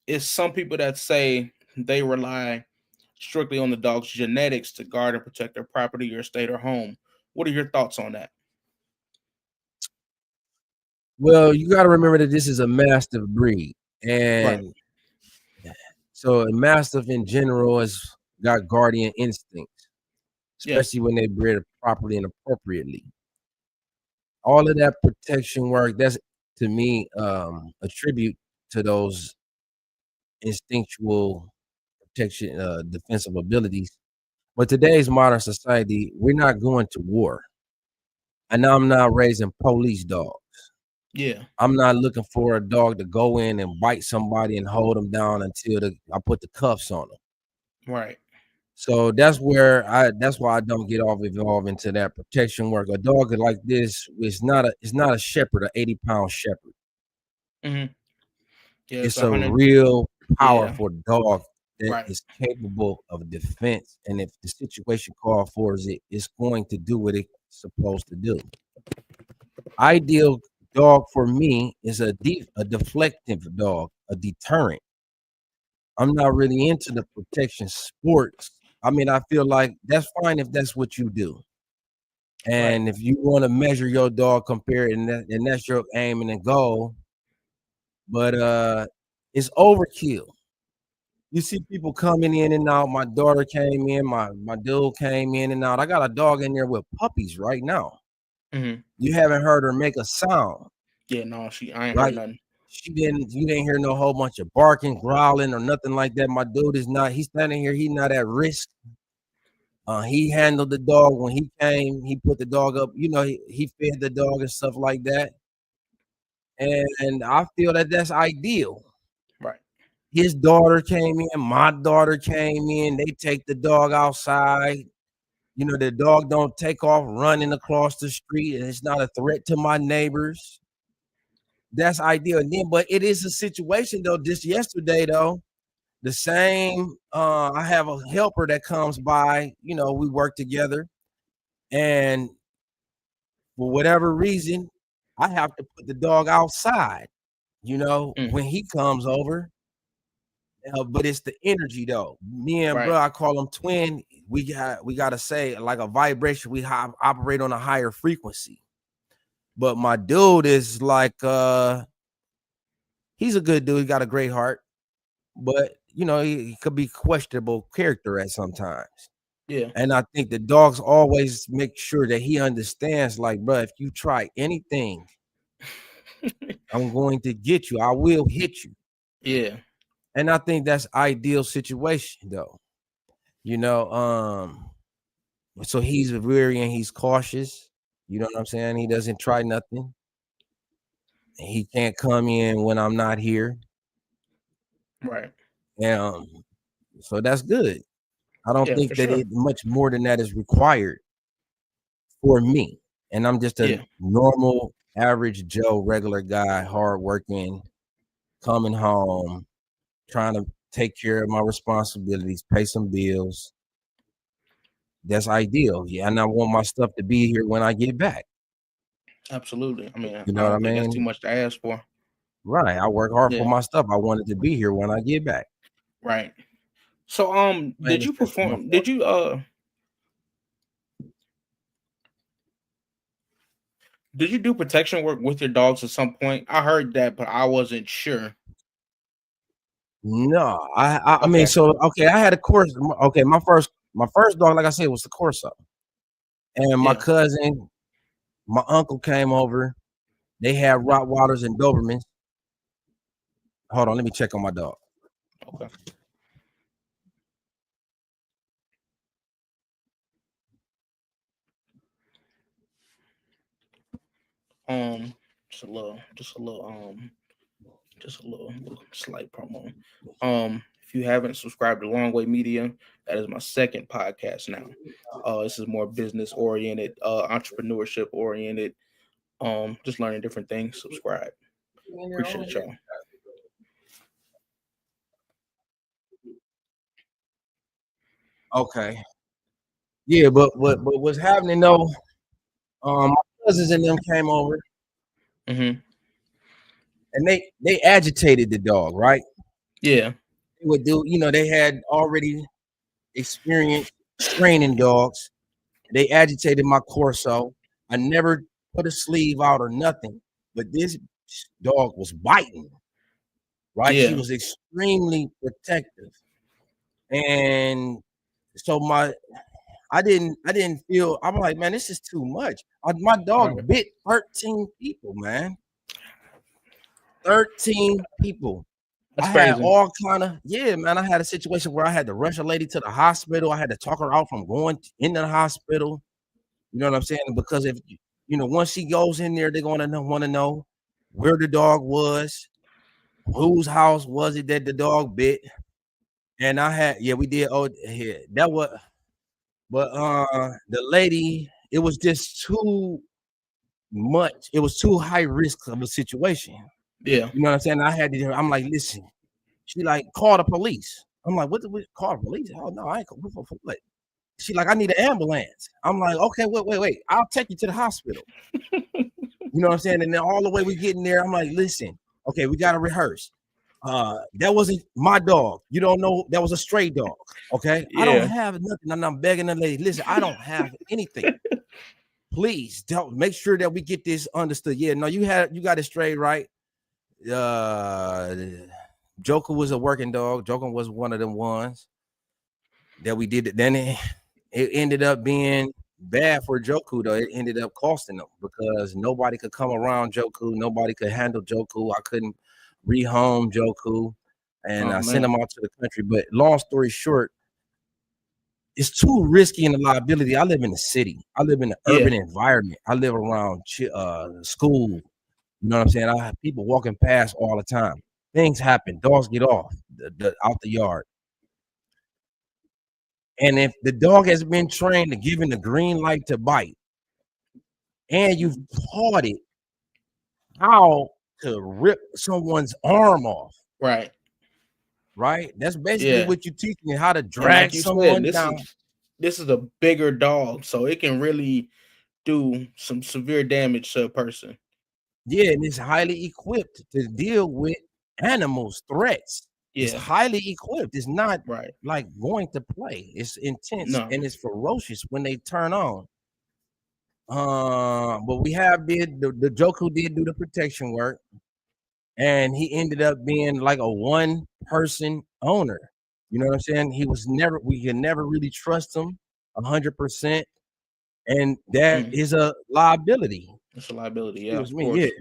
it's some people that say they rely strictly on the dog's genetics to guard and protect their property or estate or home. What are your thoughts on that? Well, you got to remember that this is a mastiff breed, Right. and so a mastiff in general has got guardian instincts, Yeah. especially when they bred properly and appropriately. All of that protection work, that's to me a tribute to those instinctual protection, defensive abilities. But today's modern society, we're not going to war, and I'm not raising police dogs. Yeah. I'm not looking for a dog to go in and bite somebody and hold them down until I put the cuffs on them. Right. So that's why I don't get off involved into that protection work. A dog like this is not a shepherd, an 80-pound shepherd. Hmm. Yeah, it's It's a a hundred. real Yeah. powerful dog that Right. is capable of defense. And if the situation calls for it, it's going to do what it's supposed to do. Ideal dog for me is a deflective dog, a deterrent. I'm not really into the protection sports. I mean, I feel like that's fine if that's what you do. Right. And if you want to measure your dog, compare it, and that's your aim and goal. But it's overkill. You see people coming in and out. My daughter came in, my dude came in and out. I got a dog in there with puppies right now. Hmm. You haven't heard her make a sound. Yeah. No, I ain't heard Like nothing. you didn't hear no whole bunch of barking, growling, or nothing like that. My dude is not, he's standing here, he's not at risk. He handled the dog when he came, he put the dog up, he fed the dog and stuff like that. And I feel that that's ideal. Right. His daughter came in, my daughter came in, they take the dog outside. The dog don't take off running across the street, and it's not a threat to my neighbors. That's ideal. And then, but it is a situation though. Just yesterday though, the same. I have a helper that comes by. We work together, and for whatever reason, I have to put the dog outside. Mm. When he comes over. But it's the energy though. Me and Right. bro, I call him twin. We got to say like a vibration. We operate on a higher frequency. But my dude is like he's a good dude. He got a great heart, but he could be questionable character at sometimes. Yeah. And I think the dogs always make sure that he understands, like, bro, if you try anything, I'm going to get you. I will hit you. Yeah. And I think that's ideal situation though. You know, so he's wary and he's cautious. You know what I'm saying? He doesn't try nothing. And he can't come in when I'm not here. Right. And so that's good. I don't Yeah, for think that sure. it much more than that is required for me. And I'm just a Yeah. normal average Joe, regular guy, hardworking, coming home, trying to take care of my responsibilities, pay some bills. That's ideal. Yeah, and I want my stuff to be here when I get back. Absolutely. I mean, You know I what I don't think that's too mean? much to ask for. Right. I work hard for Yeah. my stuff. I want it to be here when I get back. Right. So, Man, did it's you just my perform? fault. Did you do protection work with your dogs at some point? I heard that, but I wasn't sure. No, I mean, Okay. so okay, I had a course. Okay, my first dog, like I said, was the Corso. And my Yeah. cousin, my uncle came over. They had Rottweilers and Dobermans. Hold on, let me check on my dog. Okay. Um, just a little slight promo. If you haven't subscribed to Long Way Media, that is my second podcast now. This is more business oriented, entrepreneurship oriented. Just learning different things. Subscribe. Appreciate it, y'all. Okay. Yeah, but what's happening though? My cousins and them came over Mm-hmm. and they agitated the dog, right? Yeah. They would do, they had already experienced training dogs. They agitated my Corso. I never put a sleeve out or nothing, but this dog was biting, right? She Yeah. was extremely protective. And so I didn't feel, I'm like, man, this is too much. My Right. dog bit 13 people, man. 13 people. I That's had crazy. all kind of, yeah, man. I had a situation where I had to rush a lady to the hospital. I had to talk her out from going into the hospital. You know what I'm saying? Because if once she goes in there, they're gonna want to know where the dog was, whose house was it that the dog bit. And I had, yeah, we did. Oh, yeah, that was, but the lady, it was just too much. It was too high risk of a situation. Yeah. You know what I'm saying? I had to. I'm like, listen. She like, call the police. I'm like, what? We call the police? Oh no, I ain't call for what? She like, I need an ambulance. I'm like, okay, wait. I'll take you to the hospital. You know what I'm saying? And then all the way we getting there, I'm like, listen, okay, we gotta rehearse. That wasn't my dog. You don't know that was a stray dog. Okay, I don't Yeah. have nothing, and I'm begging the lady. Listen, I don't have anything. Please don't make sure that we get this understood. Yeah, no, you got it straight, right? Joker was a working dog. Joker was one of them ones that we did it. Then it ended up being bad for Joku though. It ended up costing them because nobody could come around Joku. Nobody could handle Joku. I couldn't rehome Joku, and Oh I sent him man. out to the country. But long story short, it's too risky in the liability. I live in the city. I live in an urban Yeah. environment. I live around school. You know what I'm saying? I have people walking past all the time. Things happen. Dogs get off out the yard. And if the dog has been trained to giving the green light to bite, and you've taught it how to rip someone's arm off, Right. right? That's basically Yeah. what you're teaching it, how to And like drag you said, someone this down. is a bigger dog, so it can really do some severe damage to a person. Yeah, and it's highly equipped to deal with animals, threats. It's Yeah. highly equipped. It's not Right. like going to play. It's intense No. and it's ferocious when they turn on. But we have did the Joker did do the protection work, and he ended up being like a one person owner. You know what I'm saying? We can never really trust him 100%, and that Mm. is a liability. It's a liability. Yeah, Excuse of me, yeah. course.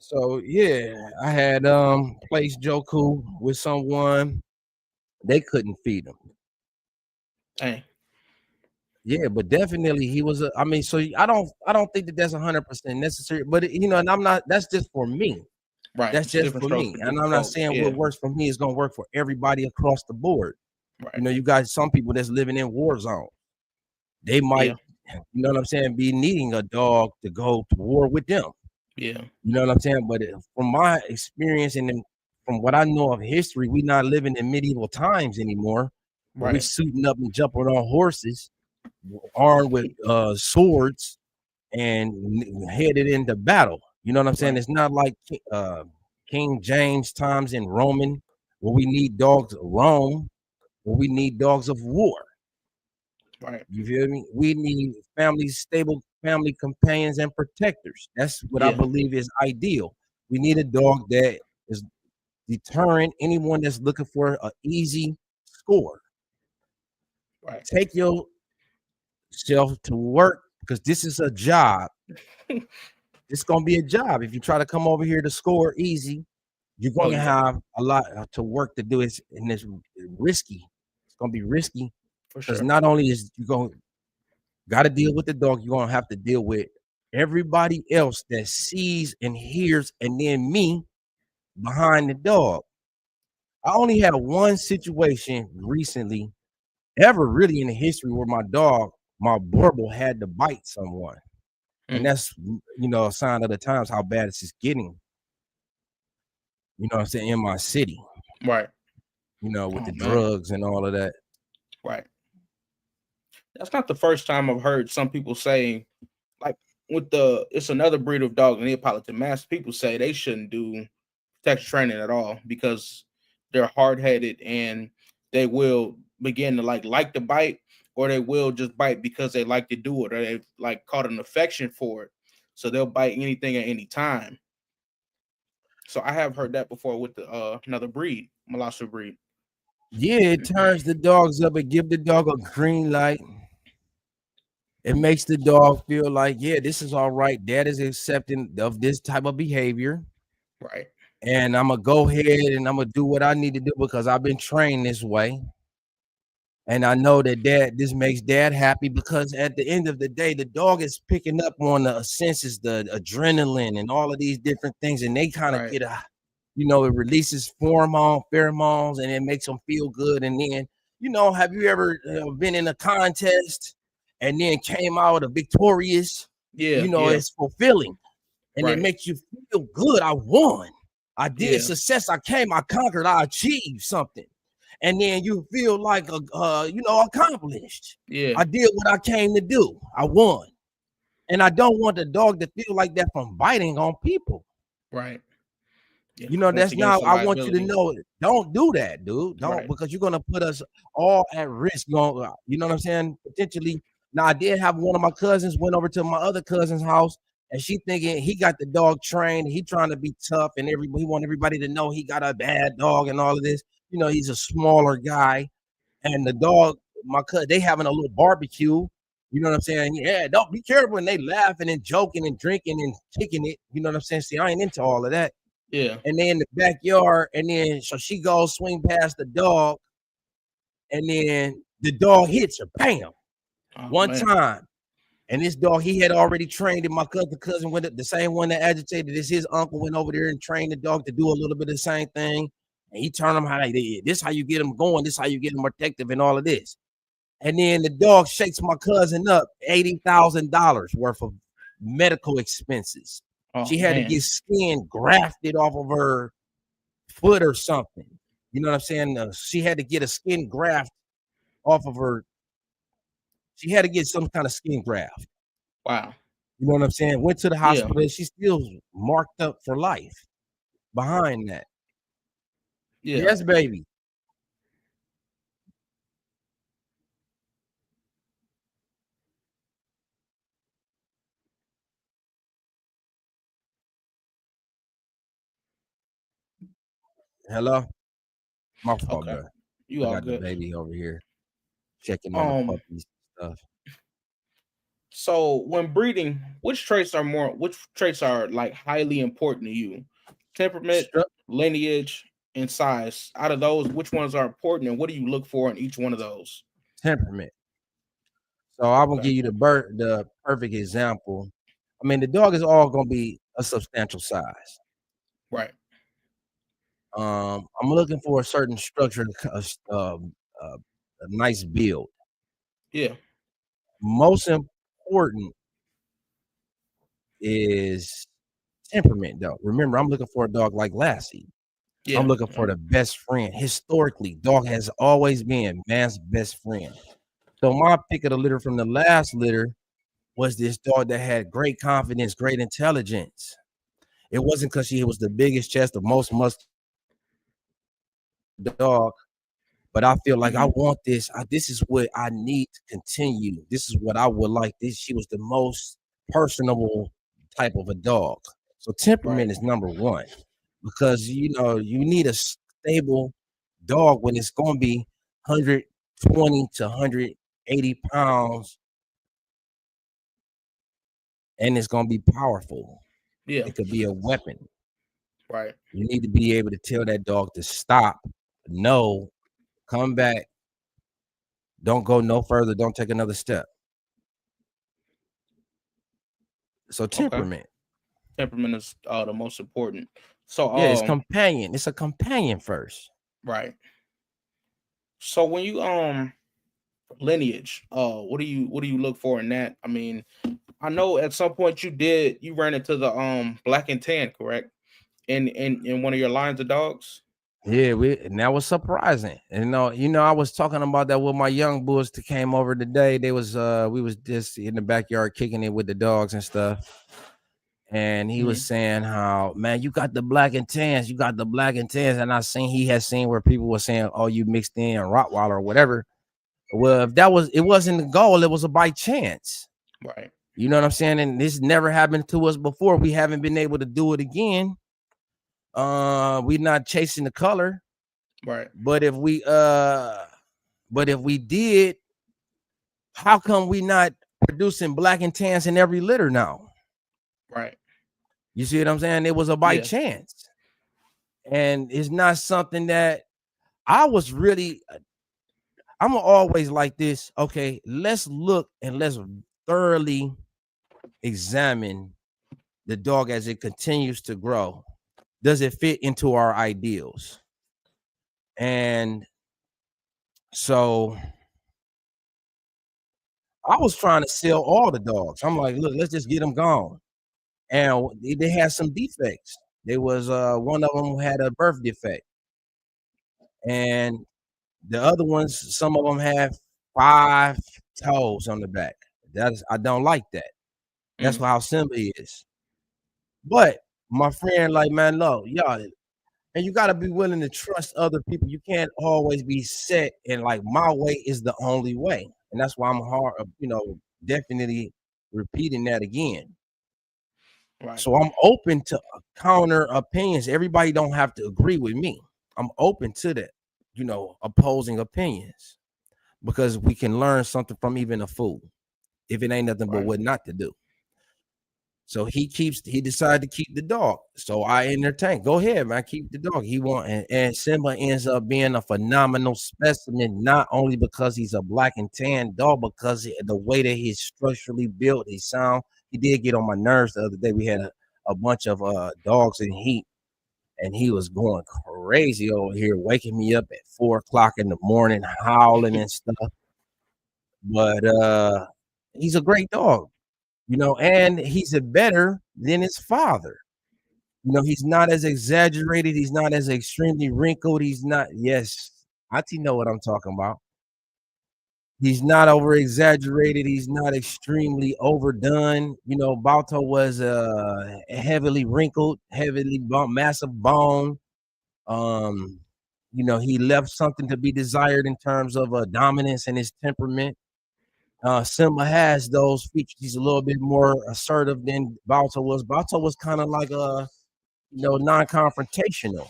So yeah, I had placed Joku with someone. They couldn't feed him. Hey. Yeah, but definitely he was I mean, so I don't think that that's 100% necessary, but and I'm not. That's just for me. Right. That's It's just different for strokes me, for and different I'm not folks. saying what Yeah. works for me is gonna work for everybody across the board. Right. You got some people that's living in war zones. They might Yeah. you know what I'm saying, be needing a dog to go to war with them. Yeah. You know what I'm saying? But from my experience and then from what I know of history, we not living in medieval times anymore. Where we Right. suiting up and jumping on horses, armed with swords, and headed into battle. You know what I'm saying? Right. It's not like King James times in Roman, where we need dogs of Rome, where we need dogs of war. Right. You feel me? We need stable family companions and protectors. That's what I Yeah. believe is ideal. We need a dog that is deterring anyone that's looking for an easy score. Right. Take yourself to work because this is a job. It's gonna be a job. If you try to come over here to score easy, you're Oh gonna yeah, have a lot to work to do. It's risky. It's gonna be risky for because sure. not only is you gonna got to deal with the dog, you're gonna have to deal with everybody else that sees and hears, and then me behind the dog. I only had one situation recently, ever really in the history, where my dog, my Boerboel, had to bite someone, and Mm. that's a sign of the times how bad it's just getting. You know what I'm saying, in my city. Right. With Oh the man. drugs and all of that. Right. That's not the first time I've heard some people say, like, with it's another breed of dog, Neapolitan Mastiff. People say they shouldn't do protection training at all because they're hard headed and they will begin to like to bite, or they will just bite because they like to do it, or they've like caught an affection for it, so they'll bite anything at any time. So I have heard that before with the another breed, Molosser breed. Yeah, it turns the dogs up and give the dog a green light. It makes the dog feel like, yeah, this is all right. Dad is accepting of this type of behavior. Right. And I'm gonna go ahead and I'm gonna do what I need to do because I've been trained this way. And I know that this makes dad happy because at the end of the day, the dog is picking up on the senses, the adrenaline, and all of these different things, and they kind of Right. get it releases pheromones, and it makes them feel good. And then, have you ever been in a contest and then came out a victorious? Yeah. Yeah. It's fulfilling and it Right. makes you feel good. I won. I did Yeah. success. I came. I conquered. I achieved something, and then you feel like accomplished. Yeah. I did what I came to do. I won, and I don't want the dog to feel like that from biting on people. Right. Yeah. Once That's again, it's not. a I want you to liability. know. Don't do that, dude. Don't Right. because you're gonna put us all at risk. You know what I'm saying? Potentially. Now, I did have one of my cousins went over to my other cousin's house, and she thinking he got the dog trained. He trying to be tough, and he want everybody to know he got a bad dog and all of this. He's a smaller guy, and the dog, my cousin, they having a little barbecue. You know what I'm saying? Yeah, don't be careful. And they laughing and joking and drinking and kicking it. You know what I'm saying? See, I ain't into all of that. Yeah. And they in the backyard, and then so she goes swing past the dog, and then the dog hits her, bam, Oh one man. time. And this dog, he had already trained it. My cousin went the same one that agitated is his uncle went over there and trained the dog to do a little bit of the same thing. And he turned them how they did. This how you get them going. This how you get them protective and all of this. And then the dog shakes my cousin up $80,000 worth of medical expenses. Oh She had to man. get skin grafted off of her foot or something. You know what I'm saying? She had to get a skin graft off of her. She had to get some kind of skin graft. Wow. You know what I'm saying? Went to the Yeah. hospital and she's still marked up for life behind that. Yeah. Yes, baby. Hello? My fault, Okay. bro. You I all got the good. baby over here checking on the Um. puppies and stuff. So when breeding, which traits are like highly important to you? Temperament, Stru- lineage, and size. Out of those, which ones are important, and what do you look for in each one of those? Temperament. So I will Okay. give you the perfect example. I mean, the dog is all gonna be a substantial size. Right. I'm looking for a certain structure, a nice build. Yeah. Most important important is temperament, though. Remember, I'm looking for a dog like Lassie. I'm Yeah. looking for the best friend. Historically, dog has always been man's best friend. So my pick of the litter from the last litter was this dog that had great confidence, great intelligence. It wasn't because she was the biggest chest, the most muscular dog, but I feel like I Mhm. want this. This is what I need to continue. This is what I would like. This she was the most personable type of a dog. So Right. temperament is number one because you need a stable dog when it's going to be 120 to 180 pounds and it's going to be powerful. Yeah. It could be a weapon. Right. You need to be able to tell that dog to stop, no, come back, don't go no further, don't take another step. So Okay. temperament. Temperament is the most important. So Yeah, it's companion. It's a companion first. right. So when you lineage, what do you look for in that? I mean, I know at some point you ran into the black and tan, correct? In one of your lines of dogs? Yeah, and that was surprising. And I was talking about that with my young boys that came over today. They was we was just in the backyard kicking it with the dogs and stuff. And he was Hmm. saying how, man, you got the black and tans, you got the black and tans. And he had seen where people were saying, oh, you mixed in Rottweiler or whatever. Well, if it wasn't the goal, it was a by chance. Right. You know what I'm saying? And this never happened to us before. We haven't been able to do it again. We're not chasing the color. Right. But if we did, how come we not producing black and tans in every litter now? Right. You see what I'm saying? It was a by Yeah. chance. And it's not something that I was really I'm always like this. Okay, let's look and let's thoroughly examine the dog as it continues to grow. Does it fit into our ideals? And so I was trying to sell all the dogs. I'm like, look, let's just get them gone. And they had some defects. There was one of them had a birth defect, and the other ones, some of them have 5 toes on the back. I don't like that. That's Mm. how Simba is. But my friend, like, man, look, y'all, and you got to be willing to trust other people. You can't always be set and like my way is the only way. And that's why I'm definitely repeating that again. Right. So I'm open to counter opinions. Everybody don't have to agree with me. I'm open to that, opposing opinions because we can learn something from even a fool if it ain't nothing but Right. what not to do. So he decided to keep the dog. So I entertained. Go ahead, man. Keep the dog. And Simba ends up being a phenomenal specimen, not only because he's a black and tan dog, because the way that he's structurally built, his sound. He did get on my nerves the other day. We had a bunch of dogs in heat, and he was going crazy over here, waking me up at 4 o'clock in the morning, howling and stuff. But he's a great dog. And he's a better than his father. He's not as exaggerated. He's not as extremely wrinkled. He's not, yes, Auntie know what I'm talking about. He's not over exaggerated. He's not extremely overdone. Balto was heavily wrinkled, massive bone. Um, he left something to be desired in terms of dominance and his temperament. Simba has those features. He's a little bit more assertive than Balto was. Balto was kind of like non-confrontational.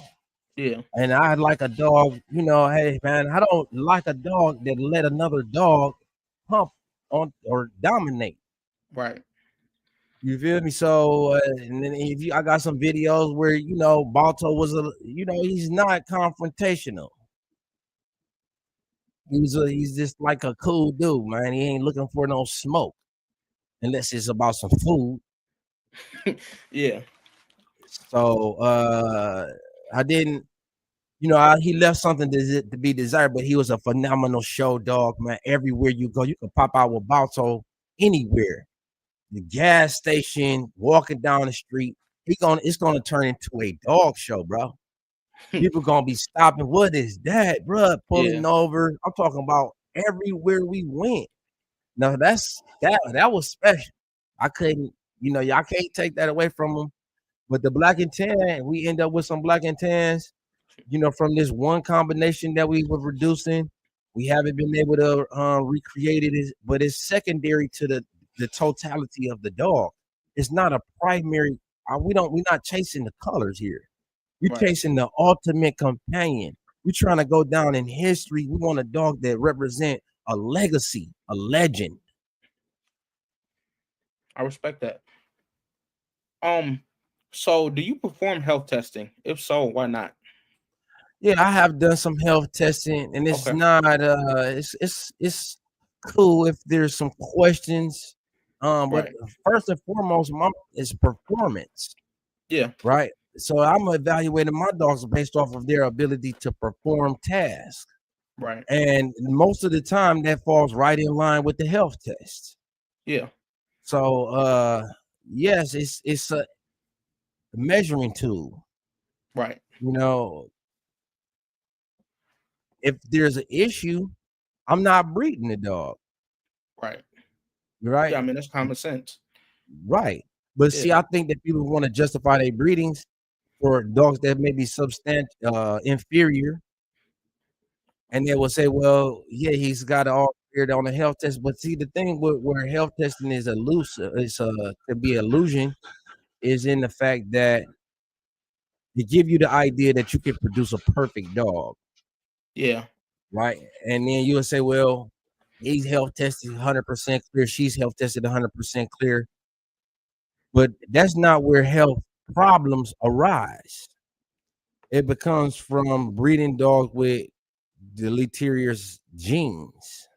Yeah. And I like a dog, hey man, I don't like a dog that let another dog hump on or dominate. Right. You feel me? So, and then I got some videos where Balto was he's not confrontational. He's just like a cool dude, man. He ain't looking for no smoke unless it's about some food. Yeah. So I didn't, he left something to be desired, but he was a phenomenal show dog, man. Everywhere you go, you can pop out with Balto anywhere. the gas station, walking down the street. It's gonna turn into a dog show, bro. People gonna be stopping. What is that, bro? Yeah. Pulling over. I'm talking about everywhere we went. No, that was special. I couldn't, y'all can't take that away from them. But the black and tan, we end up with some black and tans, from this one combination that we were producing. We haven't been able to recreate it, but it's secondary to the totality of the dog. It's not a primary. We're not chasing the colors here. We're Right. chasing the ultimate companion. We're trying to go down in history. We want a dog that represent a legacy, a legend. I respect that. So do you perform health testing? If so, why not? Yeah, I have done some health testing, and it's Okay. not it's cool if there's some questions. But Right. first and foremost, is performance, Yeah. right? So I'm evaluating my dogs based off of their ability to perform tasks. Right. And most of the time that falls right in line with the health test. Yeah. So yes, it's a measuring tool. Right. You know, if there's an issue, I'm not breeding the dog, Right. right? Yeah. I mean, that's common sense. Right. But see, Yeah. I think that people want to justify their breedings for dogs that may be inferior, and they will say, "Well, yeah, he's got it all cleared on the health test." But see, the thing where health testing is could be illusion, is in the fact that they give you the idea that you can produce a perfect dog, Yeah. right? And then you'll say, "Well, he's health tested 100% clear. She's health tested 100% clear." But that's not where health problems arise. It becomes from breeding dogs with deleterious genes.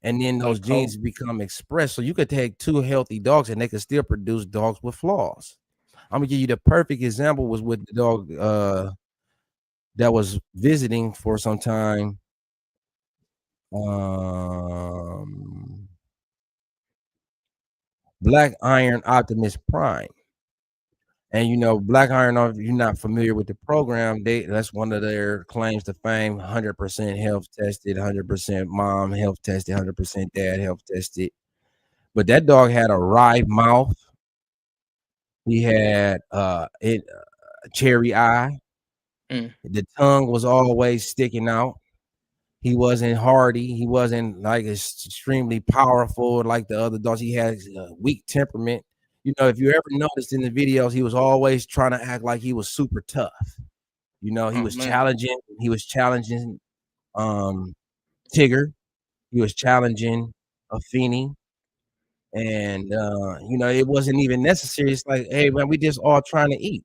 And then those Like co. genes become expressed. So you could take two healthy dogs and they could still produce dogs with flaws. I'm gonna give you the perfect example was with the dog that was visiting for some time. Um, Black Iron Optimus Prime. And Black Iron, if you're not familiar with the program, that's one of their claims to fame: 100% health tested, 100% mom health tested, 100% dad health tested. But that dog had a wry mouth. He had a cherry eye. Mm. The tongue was always sticking out. He wasn't hardy. He wasn't like extremely powerful like the other dogs. He has a weak temperament. If you ever noticed in the videos, he was always trying to act like he was super tough. He Oh was man. challenging. He was challenging um, Tigger. He was challenging Afeni. And it wasn't even necessary. It's like, hey man, we just all trying to eat.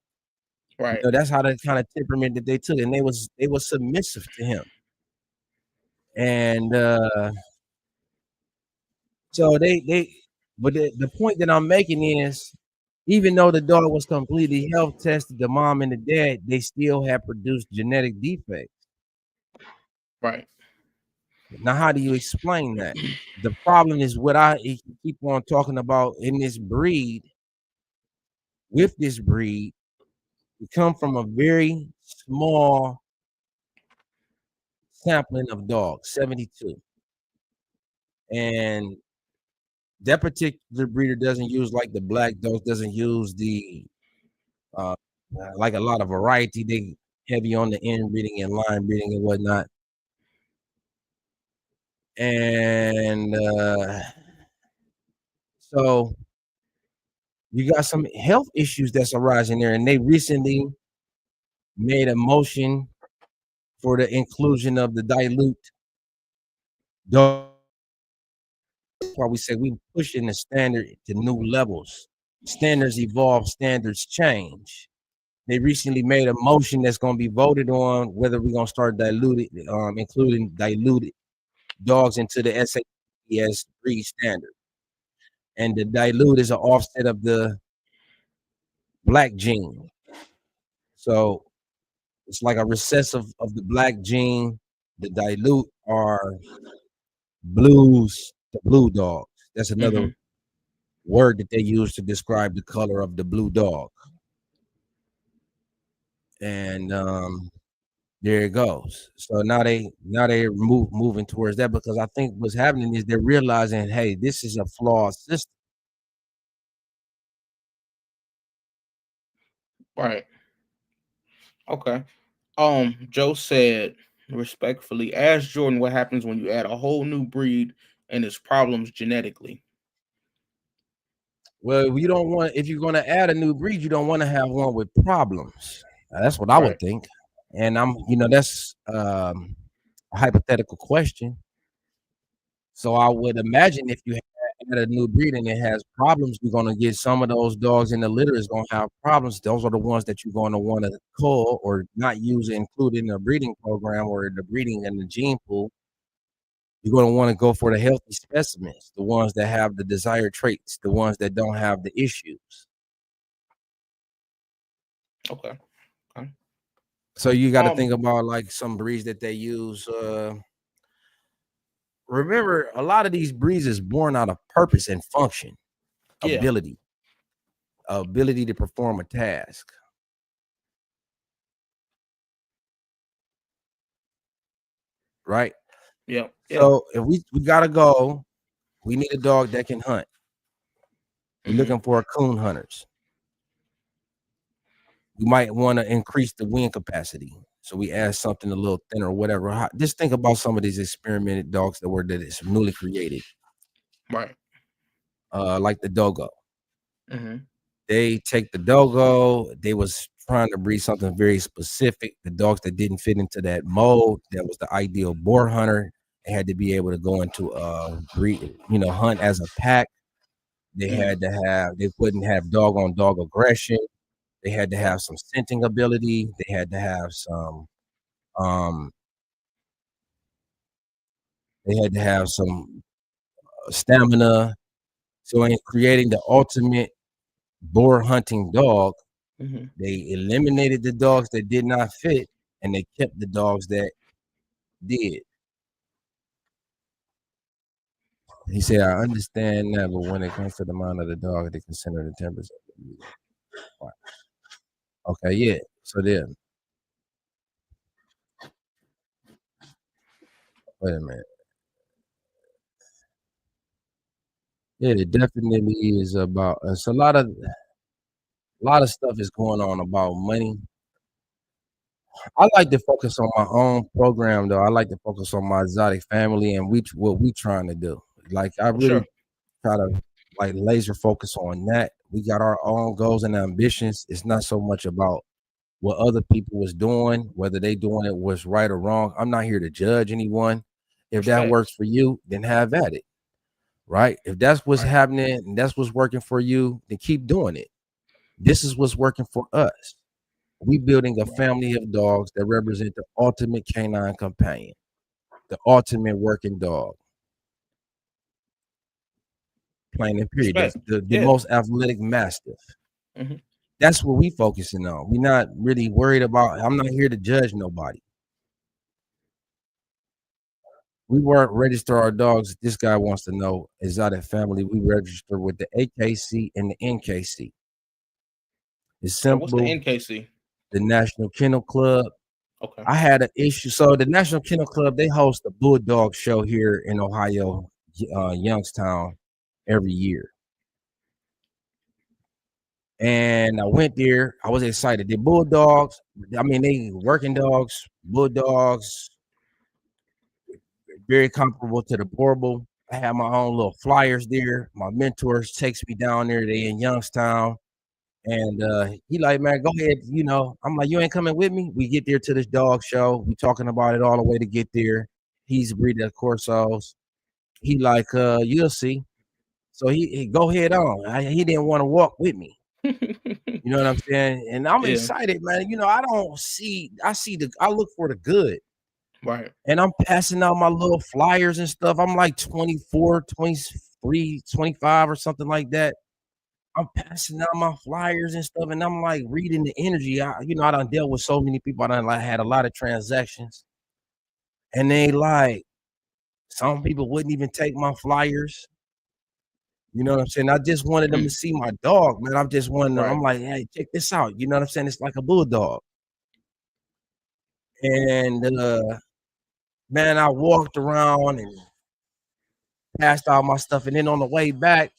Right. That's how the kind of temperament that they took, and they was submissive to him. And so but the point that I'm making is, even though the dog was completely health tested, the mom and the dad, they still have produced genetic defects. Right. Now, how do you explain that? The problem is what I keep on talking about in this breed. With this breed, we come from a very small sampling of dogs, 72. And that particular breeder doesn't use, like the black dogs, doesn't use the uh, like a lot of variety. They heavy on the inbreeding and line breeding and whatnot. And so you got some health issues that's arising there. And they recently made a motion for the inclusion of the dilute dog. That's why we say we pushing the standard to new levels. Standards evolve, standards change. They recently made a motion that's going to be voted on whether we're going to start including diluted dogs into the SAPS breed standard. And the dilute is an offset of the black gene. So it's like a recessive of the black gene. The dilute are the blue dogs. That's another Mm-hmm. word that they use to describe the color of the blue dog. And there it goes. So now they moving towards that, because I think what's happening is they're realizing, hey, this is a flawed system. Right. Okay. Joe said respectfully, ask Jordan what happens when you add a whole new breed and its problems genetically. Well, you don't want, if you're going to add a new breed, you don't want to have one with problems. That's what I would Right. think. And that's a hypothetical question. So I would imagine if you add a new breed and it has problems, you're going to get some of those dogs in the litter is going to have problems. Those are the ones that you're going to want to cull or not use, include in the breeding program or the breeding and the gene pool. You're going to want to go for the healthy specimens, the ones that have the desired traits, the ones that don't have the issues. Okay. Okay. So you got to Um. think about like some breeds that they use. Remember, a lot of these breeds is born out of purpose and function, Yeah. ability to perform a task, right? Yeah. Yeah. So if we gotta go, we need a dog that can hunt. We're Mm-hmm. looking for coon hunters. We might want to increase the wing capacity. So we add something a little thinner or whatever. Just think about some of these experimented dogs that is newly created, Right. like the dogo. Mm-hmm. They take the dogo. They was trying to breed something very specific. The dogs that didn't fit into that mold, that was the ideal boar hunter. They had to be able to go into breed, hunt as a pack. They couldn't have dog on dog aggression. They had to Yeah. have some scenting ability. They had to have um some stamina. So in creating the ultimate boar hunting dog, Mm-hmm. they eliminated the dogs that did not fit and they kept the dogs that did. He said, I understand that, but when it comes to the mind of the dog, they consider the temperature. Okay, yeah. So then, wait a minute. Yeah, it definitely is about. It's a lot of stuff is going on about money. I like to focus on my own program, though. I like to focus on my exotic family and what we trying to do. Like I For sure. really try to like laser focus on that. We got our own goals and ambitions. It's not so much about what other people was doing, whether they doing it was right or wrong. I'm not here to judge anyone. If that Respect. works for you, then have at it. Right? If that's what's Right. happening and that's what's working for you, then keep doing it. This is what's working for us. We building a Right. family of dogs that represent the ultimate canine companion, the ultimate working dog, plain and period. Respect. The Yeah. most athletic mastiff. Mm-hmm. That's what we focusing on. We're not really worried about. I'm not here to judge nobody. We weren't register our dogs. This guy wants to know exotic family. We register with the AKC and the NKC. It's Okay. What's the simple. NKC? The National Kennel Club. Okay. I had an issue. So the National Kennel Club, they host a bulldog show here in Ohio, Youngstown, every year. And I went there. I was excited. The bulldogs, I mean, they working dogs, bulldogs, very comparable to the Boerboel. I have my own little flyers there. My mentors takes me down there. They in Youngstown. And he like, man, go ahead. I'm like, you ain't coming with me. We get there to this dog show. We talking about it all the way to get there. He's breeding of Corsos. He like, you'll see. So he go ahead on. He didn't want to walk with me. You know what I'm saying? And I'm Yeah. excited, man. I look for the good. Right. And I'm passing out my little flyers and stuff. I'm like 24, 23, 25 or something like that. I'm passing out my flyers and stuff, and I'm like reading the energy. I done dealt with so many people. I done like had a lot of transactions, and they like some people wouldn't even take my flyers. You know what I'm saying? I just wanted them to see my dog, man. I'm just wanting them. Right. I'm like, hey, check this out. You know what I'm saying? It's like a bulldog. And man, I walked around and passed all my stuff, and then on the way back,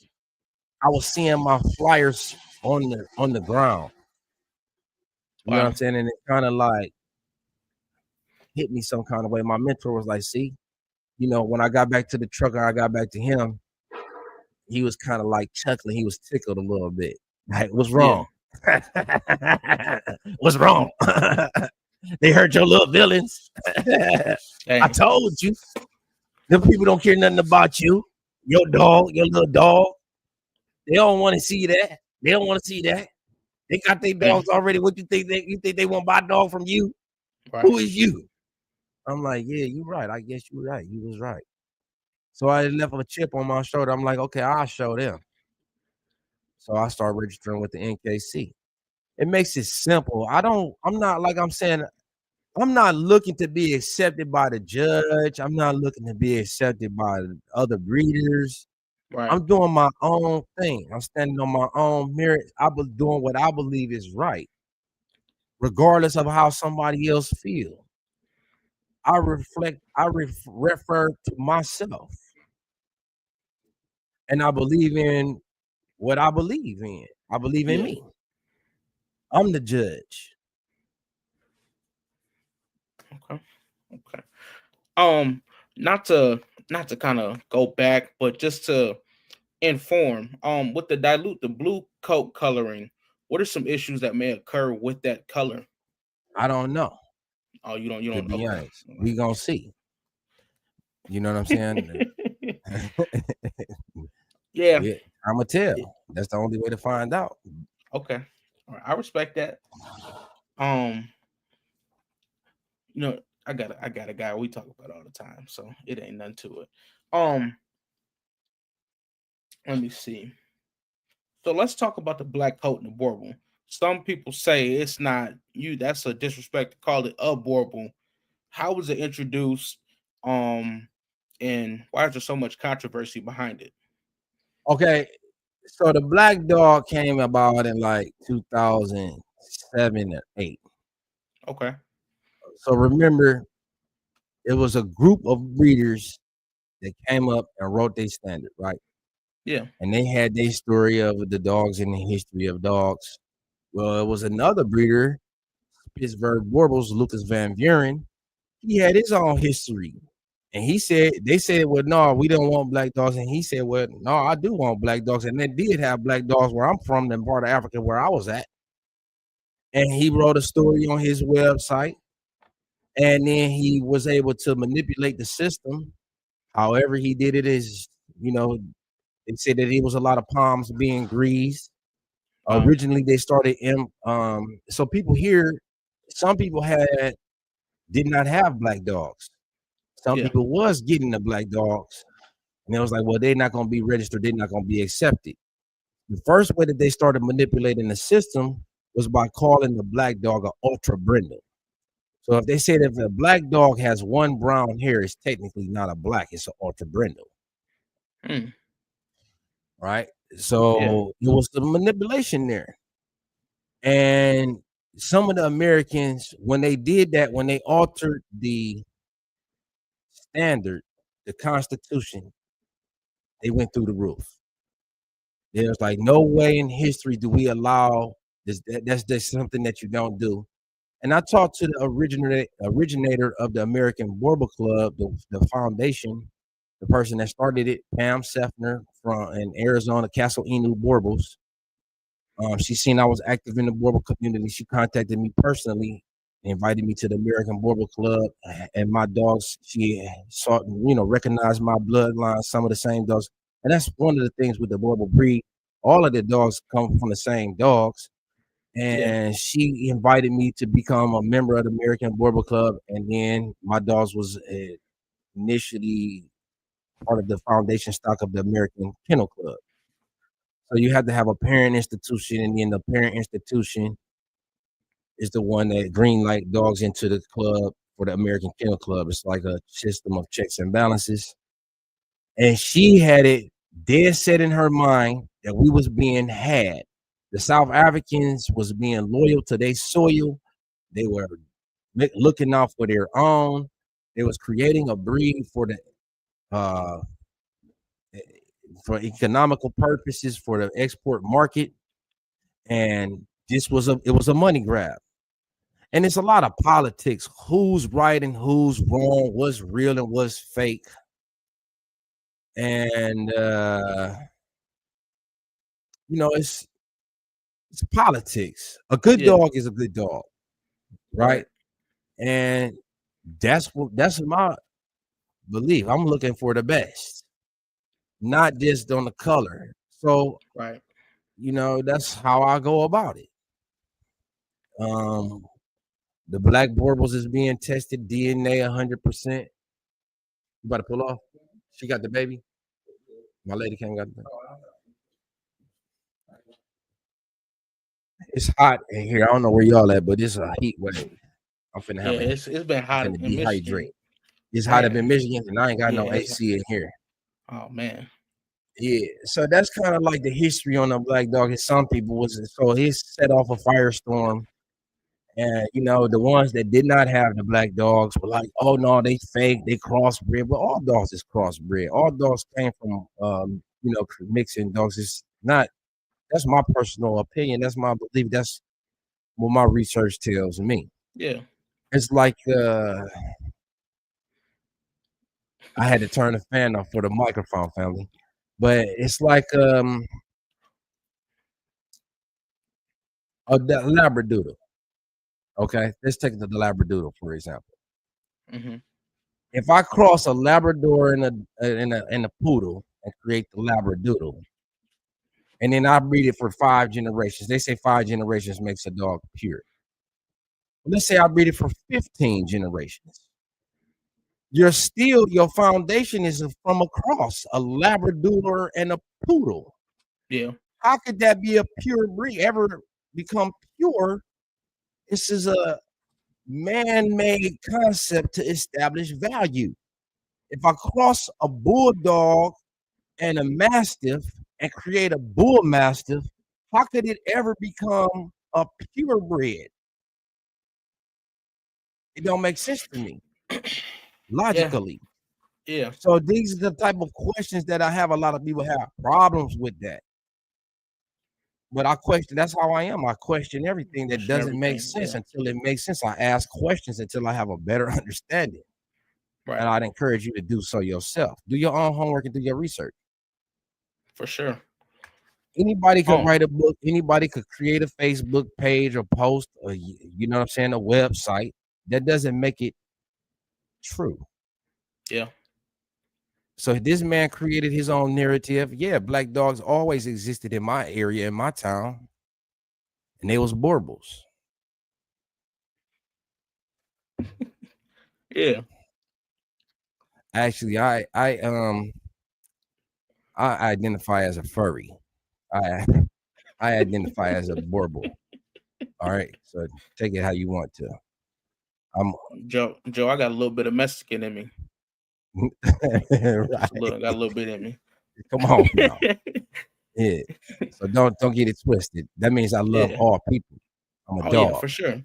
I was seeing my flyers on the ground. You know what Wow. I'm saying? And it kind of like hit me some kind of way. My mentor was like, see, you know, when I got back to the truck and I got back to him, he was kind of like chuckling. He was tickled a little bit. Like, what's Yeah. wrong? What's wrong? They hurt your little villains. I Hey. told you. Them people don't care nothing about you. Your dog, your little dog. They don't want to see that. They don't want to see that. They got their dogs already. What you think they won't buy a dog from you? Right. Who is you? I'm like, yeah, you're right. I guess you're right. You was right. So I left a chip on my shoulder. I'm like, okay, I'll show them. So I start registering with the NKC. It makes it simple. I'm not like I'm saying, I'm not looking to be accepted by the judge. I'm not looking to be accepted by other breeders. Right. I'm doing my own thing. I'm standing on my own merit. I'm doing what I believe is right, regardless of how somebody else feels. I refer to myself, and I believe in what I believe in. I believe in Yeah. me. I'm the judge. Okay. Okay. Not to kind of go back, but just to inform. With the dilute the blue coat coloring, what are some issues that may occur with that color? I don't know, Oh, you to don't. be Okay. honest. We gonna see. You know what I'm saying? Yeah. Yeah, I'ma tell. That's the only way to find out. Okay. All right. I respect that. Um, I got a guy we talk about all the time, so it ain't nothing to it. Um, let me see. So let's talk about the black coat and the Boerboel. Some people say it's not you. That's a disrespect to call it a Boerboel. How was it introduced? Um, and why is there so much controversy behind it? Okay, so the black dog came about in like 2007 or 8. Okay. So remember, it was a group of breeders that came up and wrote their standard, right? Yeah. And they had their story of the dogs and the history of dogs. Well, it was another breeder, Pittsburgh Boerboels, Lucas Van Buren. He had his own history. And they said, well, no, we don't want black dogs. And he said, well, no, I do want black dogs. And they did have black dogs where I'm from, in part of Africa where I was at. And he wrote a story on his website. And then he was able to manipulate the system. However, he did it is, you know, they said that it was a lot of palms being greased. Originally, they started in, so people here, some people did not have black dogs. Some Yeah. people was getting the black dogs, and it was like, well, they're not going to be registered. They're not going to be accepted. The first way that they started manipulating the system was by calling the black dog an ultra brindle. So if they say that if a black dog has one brown hair, it's technically not a black, it's an ultra brindle. Mm. Right? Yeah. So it was the manipulation there. And some of the Americans, when they did that, when they altered the standard, the Constitution, they went through the roof. There's like no way in history do we allow this. That's just something that you don't do. And I talked to the originator of the American Boerboel Club, the foundation, the person that started it, Pam Seffner from in Arizona, Castle Inu Boerboels. She seen I was active in the Boerboel community. She contacted me personally, invited me to the American Boerboel Club, and my dogs. She saw, recognized my bloodline, some of the same dogs, and that's one of the things with the Boerboel breed. All of the dogs come from the same dogs, Yeah. and she invited me to become a member of the American Boerboel Club, and then my dogs was initially part of the foundation stock of the American Kennel Club. So you have to have a parent institution, and then the parent institution is the one that green light dogs into the club for the American Kennel Club. It's like a system of checks and balances. And she had it dead set in her mind that we was being had. The South Africans was being loyal to their soil. They were looking out for their own. They was creating a breed uh, for economical purposes for the export market, and it was a money grab. And it's a lot of politics. Who's right and who's wrong? What's real and what's fake? And it's politics. A good Yeah. dog is a good dog, right? Right. And that's my belief. I'm looking for the best, not just on the color. So, Right. that's how I go about it. The black Boerboels is being tested DNA 100%. You about to pull off? She got the baby. My lady can't got the baby. It's hot in here. I don't know where y'all at, but it's a heat wave. I'm finna Yeah, it's been I'm hot finna in Michigan. dehydrate. It's hot up in Man. Michigan, and I ain't got Yeah, no AC in here. oh man. Yeah, so that's kind of like the history on the black dog. And some people he set off a firestorm, and the ones that did not have the black dogs were like, "Oh no, they fake, they crossbred." But all dogs is crossbred. All dogs came from mixing dogs. It's not. That's my personal opinion. That's my belief. That's what my research tells me. Yeah. It's like I had to turn the fan off for the microphone, family. But it's like a labradoodle. Okay, let's take the labradoodle for example. Mm-hmm. If I cross a Labrador and a poodle and create the labradoodle, and then I breed it for 5 generations, they say 5 generations makes a dog pure. Let's say I breed it for 15 generations. Your foundation is from a cross, a Labradoodle and a poodle. Yeah. How could that be a pure breed? Ever become pure? This is a man-made concept to establish value. If I cross a bulldog and a mastiff and create a bull mastiff, how could it ever become a purebred? It don't make sense to me Yeah. logically. Yeah. So these are the type of questions that I have. A lot of people have problems with that. But I question. That's how I am. I question everything that Question doesn't make everything. sense Yeah. until it makes sense. I ask questions until I have a better understanding. And Right. I'd encourage you to do so yourself. Do your own homework and do your research. For sure. Anybody could Oh, write a book. Anybody could create a Facebook page or post, or you know what I'm saying, a website. That doesn't make it true. yeah. So this man created his own narrative. Yeah, black dogs always existed in my area, in my town, and they was Boerboels. Yeah. Actually, I identify as a furry. I I identify as a Boerboel. All right, so take it how you want to. I'm Joe, I got a little bit of Mexican in me. Just right. got a little bit in me. Come on now. Yeah. So don't get it twisted. That means I love Yeah. all people. I'm a Oh yeah, dog for sure.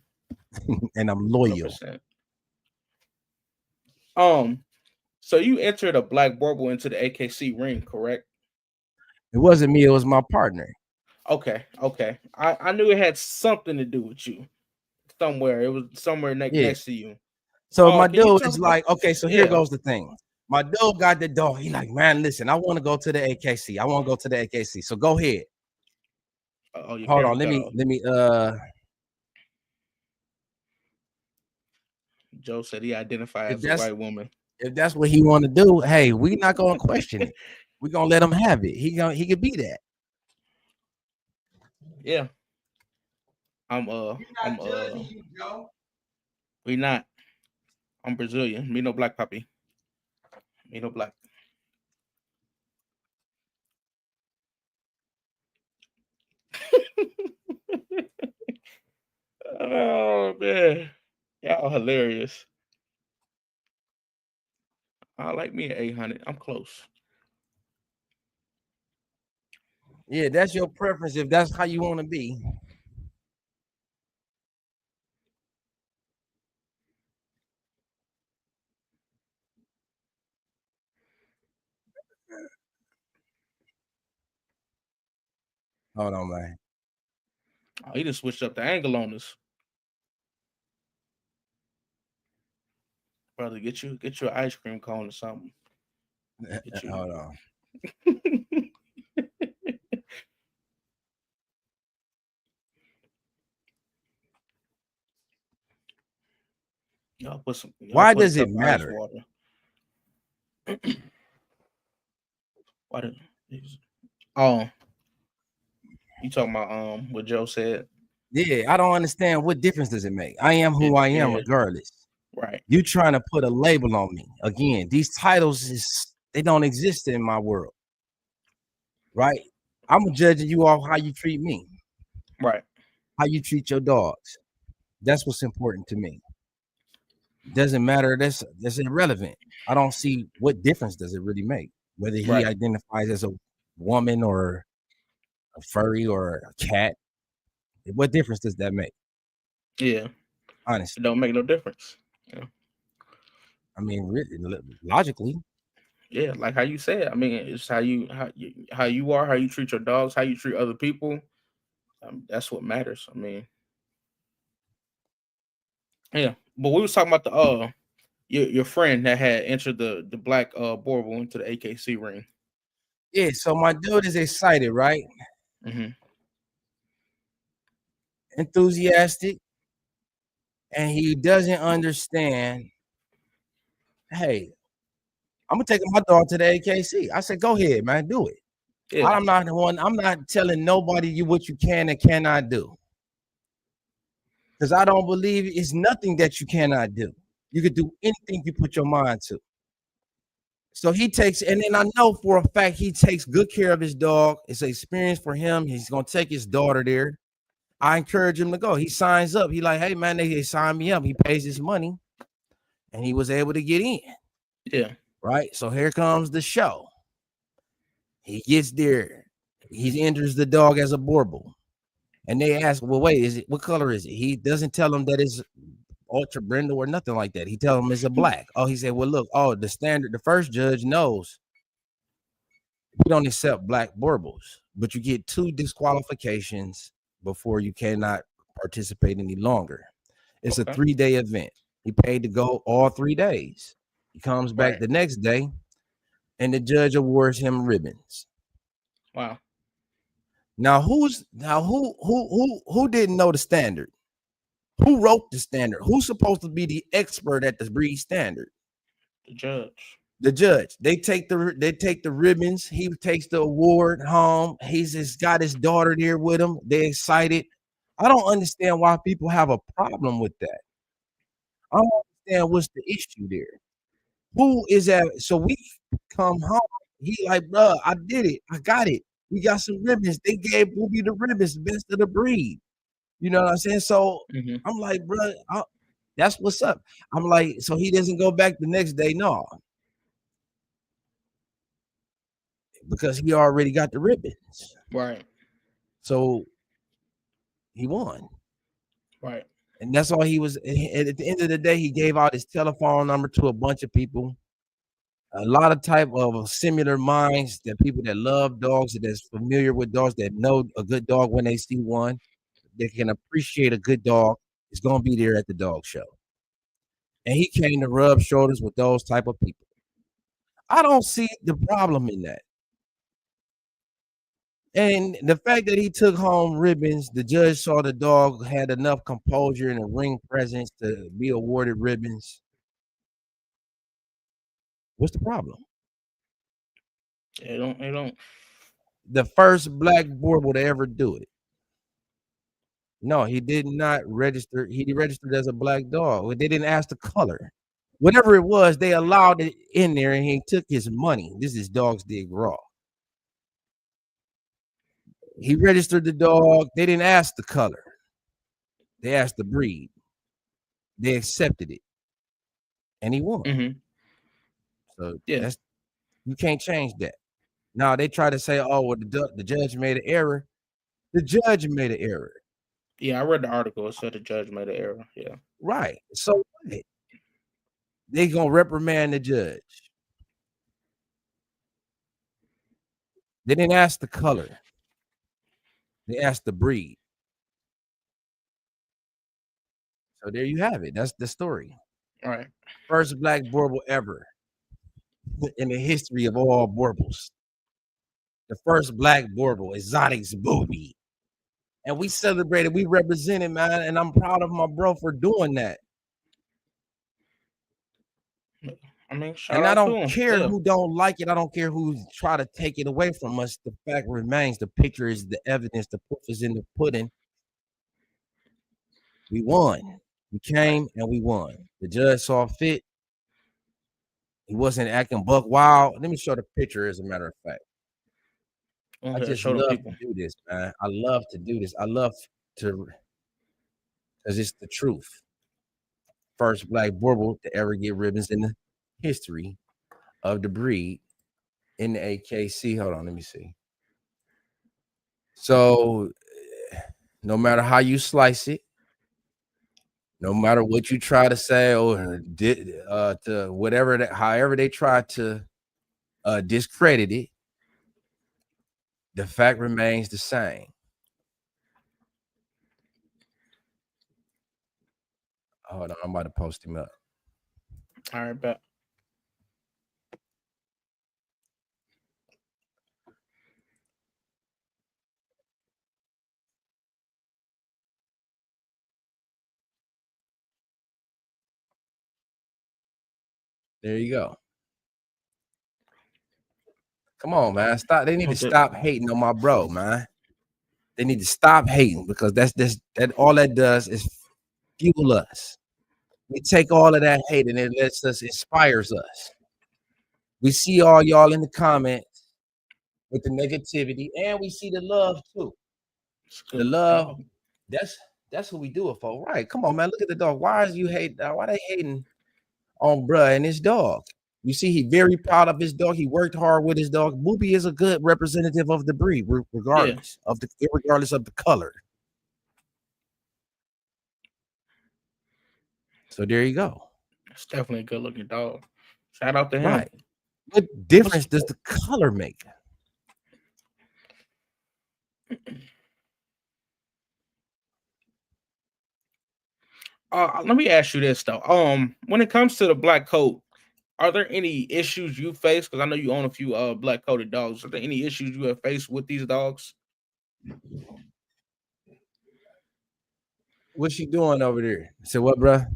and I'm loyal. 100%. So you entered a black Boerboel into the AKC ring, correct? It wasn't me, it was my partner. Okay, okay. I knew it had something to do with you somewhere. It was somewhere Yeah. next to you. So my Can you dude talk is about? like, okay, so here Yeah. goes the thing. My dude got the dog. He like, man, listen, I want to go to the AKC. I want to go to the AKC. So go ahead. Oh, your Hold on. camera Let cut me off. let me Joe said he identified if as a that's white woman. if that's what he want to do, hey, we not gonna question it. We're gonna let him have it. He could be that. Yeah. I'm You, Joe. we not. I'm Brazilian. Me no black puppy. Me no black. Oh man. Y'all hilarious. I like me an 800. I'm close. Yeah, that's your preference if that's how you want to be. Hold on, man. Oh, he just switched up the angle on us. Brother, get you an ice cream cone or something. Get you. Hold on. Y'all put some. Y'all Why put a does it cup of ice matter? water. Why did? Oh, you talking about what Joe said? Yeah, I don't understand what difference does it make. I am who I am, Yeah, regardless. right, You trying to put a label on me again? These titles they don't exist in my world, right? I'm judging you off how you treat me, right. how you treat your dogs. That's what's important to me. Doesn't matter. That's irrelevant. I don't see what difference does it really make whether he Right. identifies as a woman or a furry or a cat. What difference does that make? Yeah, it Honestly, don't make no difference. Yeah, I mean, logically, yeah. Like how you said. I mean, it's how you are, how you treat your dogs, how you treat other people. That's what matters. I mean, yeah. But we was talking about the your friend that had entered the black Boerboel into the AKC ring. yeah. So my dude is excited, right? Mm-hmm. Enthusiastic, and he doesn't understand. Hey, I'm gonna take my dog to the AKC. I said, go ahead, man, do it. Yeah. I'm not the one. I'm not telling nobody you what you can and cannot do, because I don't believe it's nothing that you cannot do. You could do anything you put your mind to. So he takes, and then I know for a fact he takes good care of his dog. It's an experience for him. He's gonna take his daughter there. I encourage him to go. He signs up. He like, hey man, they sign me up. He pays his money, and he was able to get in. Yeah. Right. So here comes the show. He gets there. He enters the dog as a Boerboel. And they ask, well, wait, is it what color is it? He doesn't tell them that it's ultra brindle or nothing like that. He tells them it's a black. Oh, he said, well, look, the standard, the first judge knows we don't accept black Boerboels, but you get 2 disqualifications before you cannot participate any longer. It's a Okay. 3-day event. He paid to go all 3 days. He comes back Right. the next day, and the judge awards him ribbons. Wow. Now, who didn't know the standard? Who wrote the standard? Who's supposed to be the expert at the breed standard? The judge. The judge. They take the ribbons. He takes the award home. He's just got his daughter there with him. They're excited. I don't understand why people have a problem with that. I don't understand what's the issue there. Who is that? So we come home. He like, bro, I did it. I got it. We got some ribbons. They gave Booby the ribbons, best of the breed. You know what I'm saying? So Mm-hmm. I'm like, bro, that's what's up. I'm like, so he doesn't go back the next day, no, because he already got the ribbons. Right. So he won. Right. And that's all he was. And at the end of the day, he gave out his telephone number to a bunch of people. A lot of type of similar minds, that people that love dogs, that's familiar with dogs, that know a good dog when they see one, they can appreciate a good dog, is going to be there at the dog show. And he came to rub shoulders with those type of people. I don't see the problem in that. And the fact that he took home ribbons, the judge saw the dog had enough composure and a ring presence to be awarded ribbons. What's the problem? They don't. They don't. The first black Boerboel to ever do it. No, he did not register. He registered as a black dog. They didn't ask the color. Whatever it was, they allowed it in there, and he took his money. This is Dogs Dig Raw. He registered the dog. They didn't ask the color. They asked the breed. They accepted it, and he won. Mm-hmm. So Yeah. that's, you can't change that. Now they try to say, "Oh, well, the judge made an error." The judge made an error, Yeah, I read the article. It said the judge made an error. Yeah. right? So what? They gonna reprimand the judge. They didn't ask the color; they asked the breed. So there you have it. That's the story. All right. First black Boerboel ever in the history of all Boerboels. The first black Boerboel, exotics booby. And we celebrated, we represented, man. And I'm proud of my bro for doing that. I mean, shout And I out to don't him. care Yeah. who don't like it. I don't care who try to take it away from us. The fact remains, the picture is the evidence. The proof is in the pudding. We won. We came and we won. The judge saw fit. He wasn't acting buck wild. Let me show the picture, as a matter of fact. I Okay, just show the love people. to do this, man. I love to do this. I love to, because it's the truth. First black Boerboel to ever get ribbons in the history of the breed in the AKC. Hold on, let me see. So, no matter how you slice it, no matter what you try to say or to whatever that, however they try to discredit it, the fact remains the same. Hold on, I'm about to post him up. All right, bet. There you go. Come on, man. Stop. They need to Okay. stop hating on my bro, man. They need to stop hating, because that all that does is fuel us. We take all of that hate and it lets us, inspires us. We see all y'all in the comments with the negativity, and we see the love too. It's The good. love, that's who we do it for, right? Come on, man. Look at the dog. Why is you hate? Why they hating on bruh and his dog? You see, he very proud of his dog. He worked hard with his dog. Boopy is a good representative of the breed, regardless of the color. So there you go. It's definitely a good looking dog. Shout out to him. Right. What difference does the color make? Let me ask you this though. When it comes to the black coat, are there any issues you face? Because I know you own a few black coated dogs. Are there any issues you have faced with these dogs? What's she doing over there? I said, what, bruh?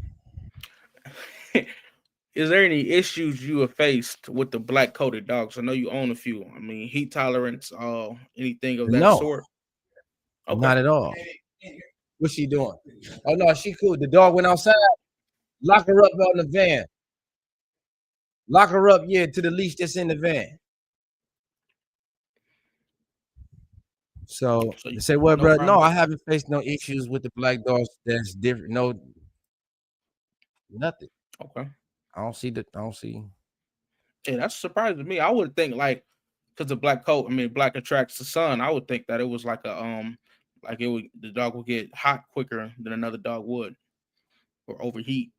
Is there any issues you have faced with the black coated dogs? I know you own a few. I mean, heat tolerance, anything of that No, sort. Okay. not at all. What's she doing? Oh no, she cool. The dog went outside. Lock her up out in the van. Lock her up, yeah, to the leash that's in the van. So you say what, no bro? No, problem. I haven't faced no issues with the black dogs. That's different. No, nothing. Okay. I don't see. Yeah, that's surprising to me. I would think like because the black coat, I mean, black attracts the sun. I would think that it was like like the dog would get hot quicker than another dog would, or overheat.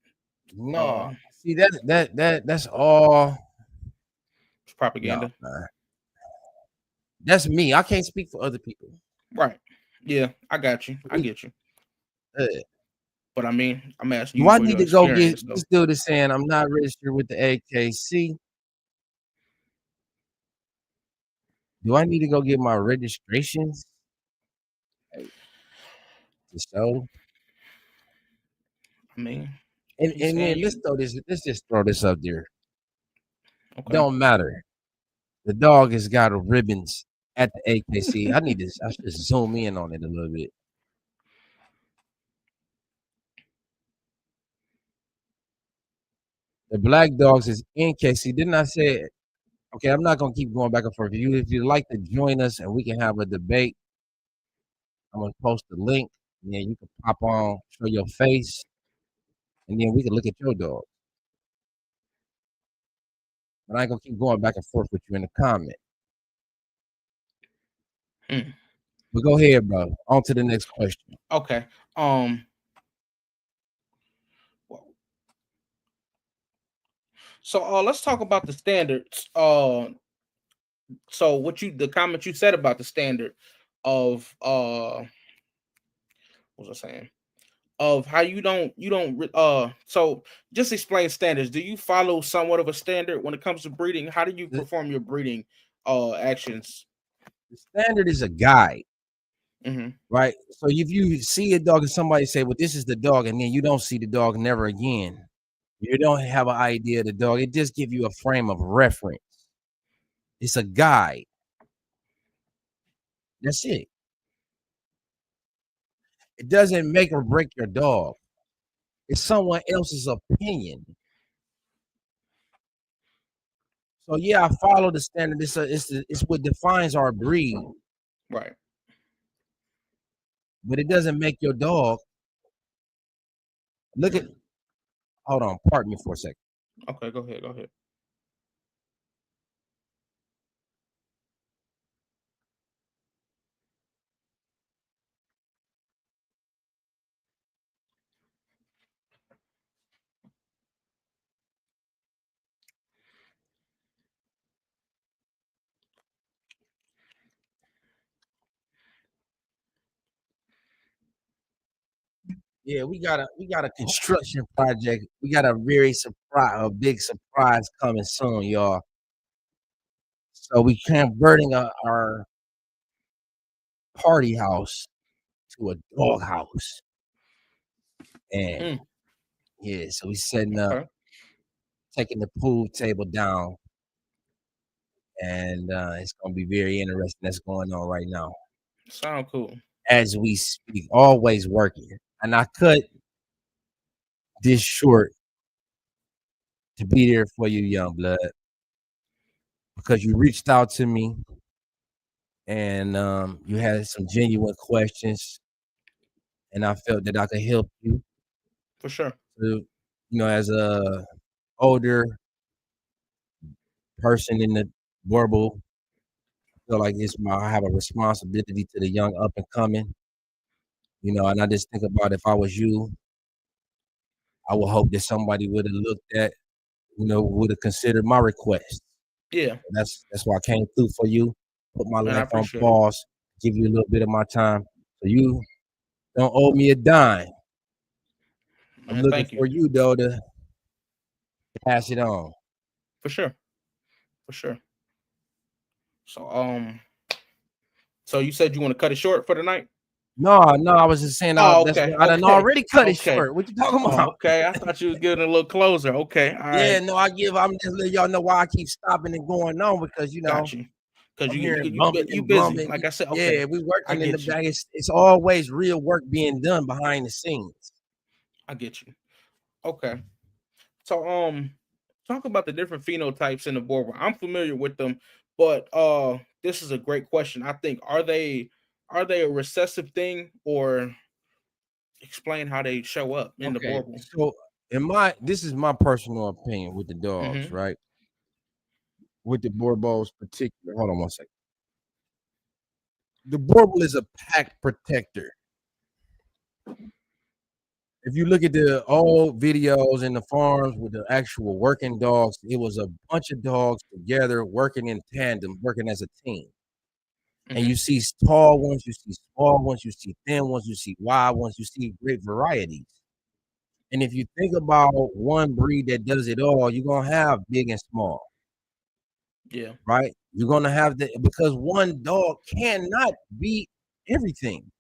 No, see that's all It's propaganda. no, man. That's me. I can't speak for other people. Right. Yeah, I got you. I get you. But I mean, I'm asking Do you I for need your to go get experience, though. this dude is saying I'm not registered with the AKC? Do I need to go get my registrations to show? I mean, And he's then saying let's just throw this up there. okay. Don't matter. The dog has got ribbons at the AKC. I should zoom in on it a little bit. The black dogs is in KC. Didn't I say it? Okay, I'm not gonna keep going back and forth. If you'd like to join us and we can have a debate, I'm gonna post the link, and then you can pop on, show your face, and then we can look at your dog. But I ain't gonna keep going back and forth with you in the comment. Mm, But go ahead, bro. On to the next question. okay. Um. So let's talk about the standards. So the comment you said about the standard of what was I saying? Of how so just explain standards. Do you follow somewhat of a standard when it comes to breeding? How do you The, perform your breeding actions? the standard is a guide, Hmm. right? So if you see a dog and somebody say, "Well, this is the dog," and then you don't see the dog never again, you don't have an idea of the dog. It just gives you a frame of reference. It's a guide. That's it. It doesn't make or break your dog. It's someone else's opinion. So yeah, I follow the standard. It's what defines our breed, Right. but it doesn't make your dog. Look at. Hold on. Pardon me for a second. Okay, go ahead. Go ahead. Yeah, we got a construction project. We got a a big surprise coming soon, y'all. So we converting our party house to a dog house, and Mm, yeah, so we setting up, okay. taking the pool table down, and it's gonna be very interesting. That's going on right now Sound cool. as we speak. Always working, and I cut this short to be there for you, young blood, because you reached out to me and you had some genuine questions, and I felt that I could help you. For sure. To, as a older person in the Boerboel, I feel like I have a responsibility to the young up and coming. And I just think about if I was you, I would hope that somebody would have looked at, would have considered my request. Yeah, That's why I came through for you, put my man. I life on appreciate it, pause, give you a little bit of my time. So you don't owe me a dime. I'm man. looking Thank you. for you though to pass it on. For sure. For sure. So so you said you want to cut it short for the night? No, no, I was just saying Oh, that's okay. I done Okay. already cut it Okay. short. What you talking Oh, about? okay. I thought you was giving a little closer. Okay. All Yeah, right. no, I'm just letting y'all know why I keep stopping and going on because Got you. Because I'm you hearing you bumping you and busy. grumbling. Like I said, okay. Yeah, we I working in the get you. back. It's always real work being done behind the scenes. I get you. Okay. So talk about the different phenotypes in the board. I'm familiar with them, but this is a great question. I think are they a recessive thing, or explain how they show up in the Okay, Boerboel? so this is my personal opinion with the dogs, Mm-hmm. right? With the Boerboels particular. Hold on one second. The Boerboel is a pack protector. If you look at the old videos in the farms with the actual working dogs, it was a bunch of dogs together working in tandem, working as a team. And Mm-hmm. you see tall ones, you see small ones, you see thin ones, you see wide ones, you see great varieties. And if you think about one breed that does it all, you're gonna have big and small, Yeah. right? You're gonna have because one dog cannot beat everything.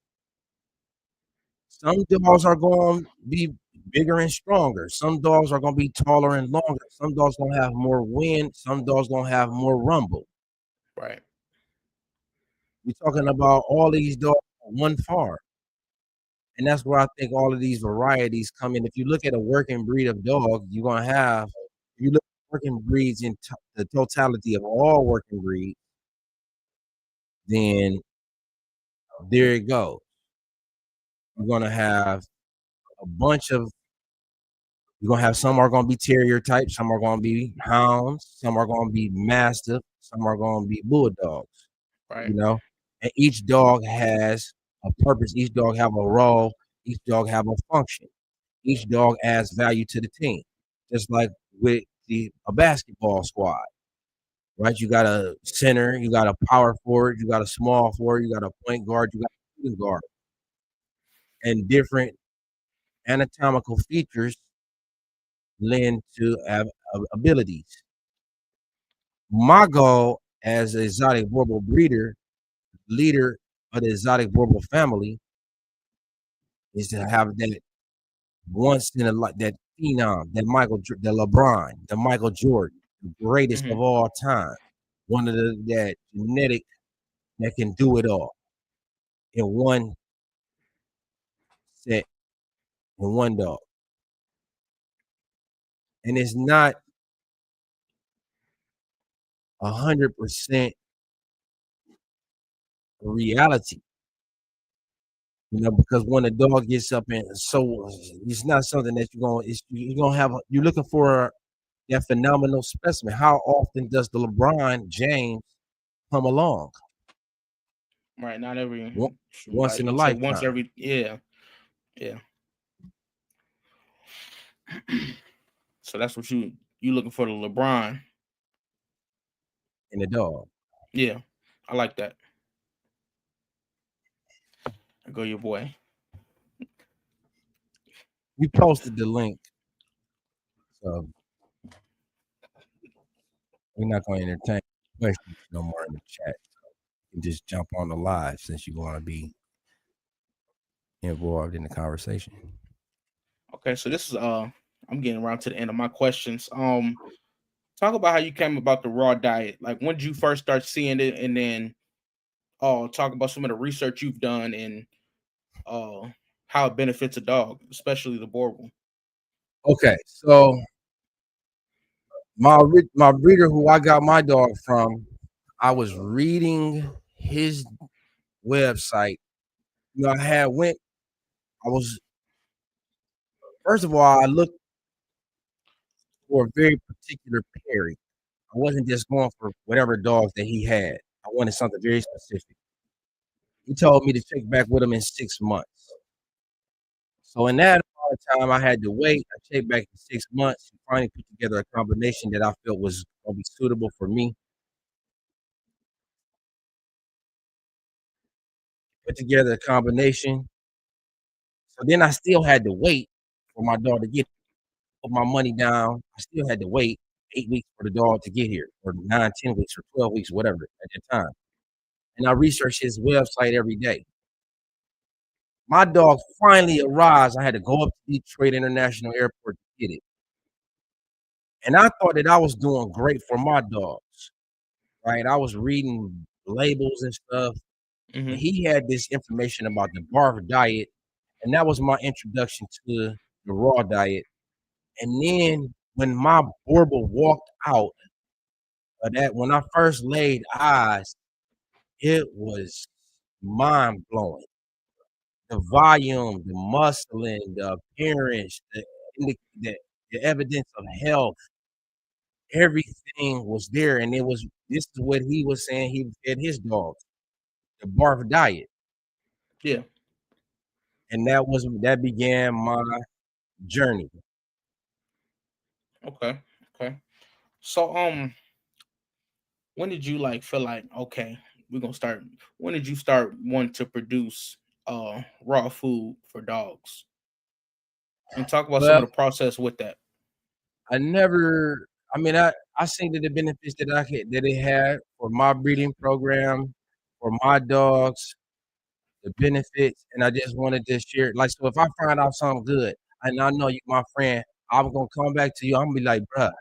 Some dogs are going to be bigger and stronger. Some dogs are going to be taller and longer. Some dogs going to have more wind. Some dogs going to have more rumble. Right. We're talking about all these dogs on one farm. And that's where I think all of these varieties come in. If you look at a working breed of dog, you're going to have, if you look at working breeds in the totality of all working breeds, then there it goes. You're going to have a bunch of You're gonna have some are gonna be terrier type, some are gonna be hounds, some are gonna be mastiff, some are gonna be bulldogs. You Right. know, And each dog has a purpose. Each dog have a role. Each dog have a function. Each dog adds value to the team. Just like with a basketball squad, right? You got a center, you got a power forward, you got a small forward, you got a point guard, you got a shooting guard, and different anatomical features lend to abilities. My goal as an exotic Boerboel breeder, leader of the exotic Boerboel family, is to have that once in a life, that phenom, the LeBron, the Michael Jordan, the greatest of Hmm. all time, one of that genetic that can do it all in one set, in one dog. And it's not 100% reality, because when a dog gets up and so it's not something that you're gonna have. You're looking for that phenomenal specimen. How often does the LeBron James come along? Right. Not every, Once like in a you said, once lifetime every, yeah, yeah. So that's what you looking for, the LeBron. in a dog. Yeah, I like that. Go your boy. We posted the link, so we're not going to entertain questions no more in the chat. You can just jump on the live since you want to be involved in the conversation. Okay, so this is I'm getting around to the end of my questions. Talk about how you came about the raw diet. Like when did you first start seeing it, and then talk about some of the research you've done and uh how it benefits a dog, especially the Boerboel. Okay, so my breeder who I got my dog from, I was reading his website. I had went. I was first of all, I looked for a very particular pairing. I wasn't just going for whatever dogs that he had. I wanted something very specific. He told me to check back with him in 6 months. So in that amount of time, I had to wait. I checked back in 6 months and finally put together a combination that I felt was going to be suitable for me. Put together a combination. So then I still had to wait for my dog to get put my money down. I still had to wait 8 weeks for the dog to get here, or 9, 10 weeks, or 12 weeks, whatever at that time. And I researched his website every day. My dog finally arrives. I had to go up to Detroit International Airport to get it. And I thought that I was doing great for my dogs, right? I was reading labels and stuff. And Hmm. he had this information about the barf diet. And that was my introduction to the raw diet. And then when my Boerboel walked out of that, when I first laid eyes, it was mind blowing. The volume, the muscling, the appearance, the, the evidence of health, everything was there. And this is what he was saying he fed his dogs, the barf diet. Yeah. And that began my journey. Okay. Okay. So when did you like feel like, okay, we're gonna start? When did you start wanting to produce raw food for dogs? And talk about some Well, of the process with that. I never I mean I seen the benefits that it had for my breeding program, for my dogs, the benefits, and I just wanted to share it. Like, so if I find out something good, and I know you my friend, I'm gonna come back to you. I'm gonna be like, bruh,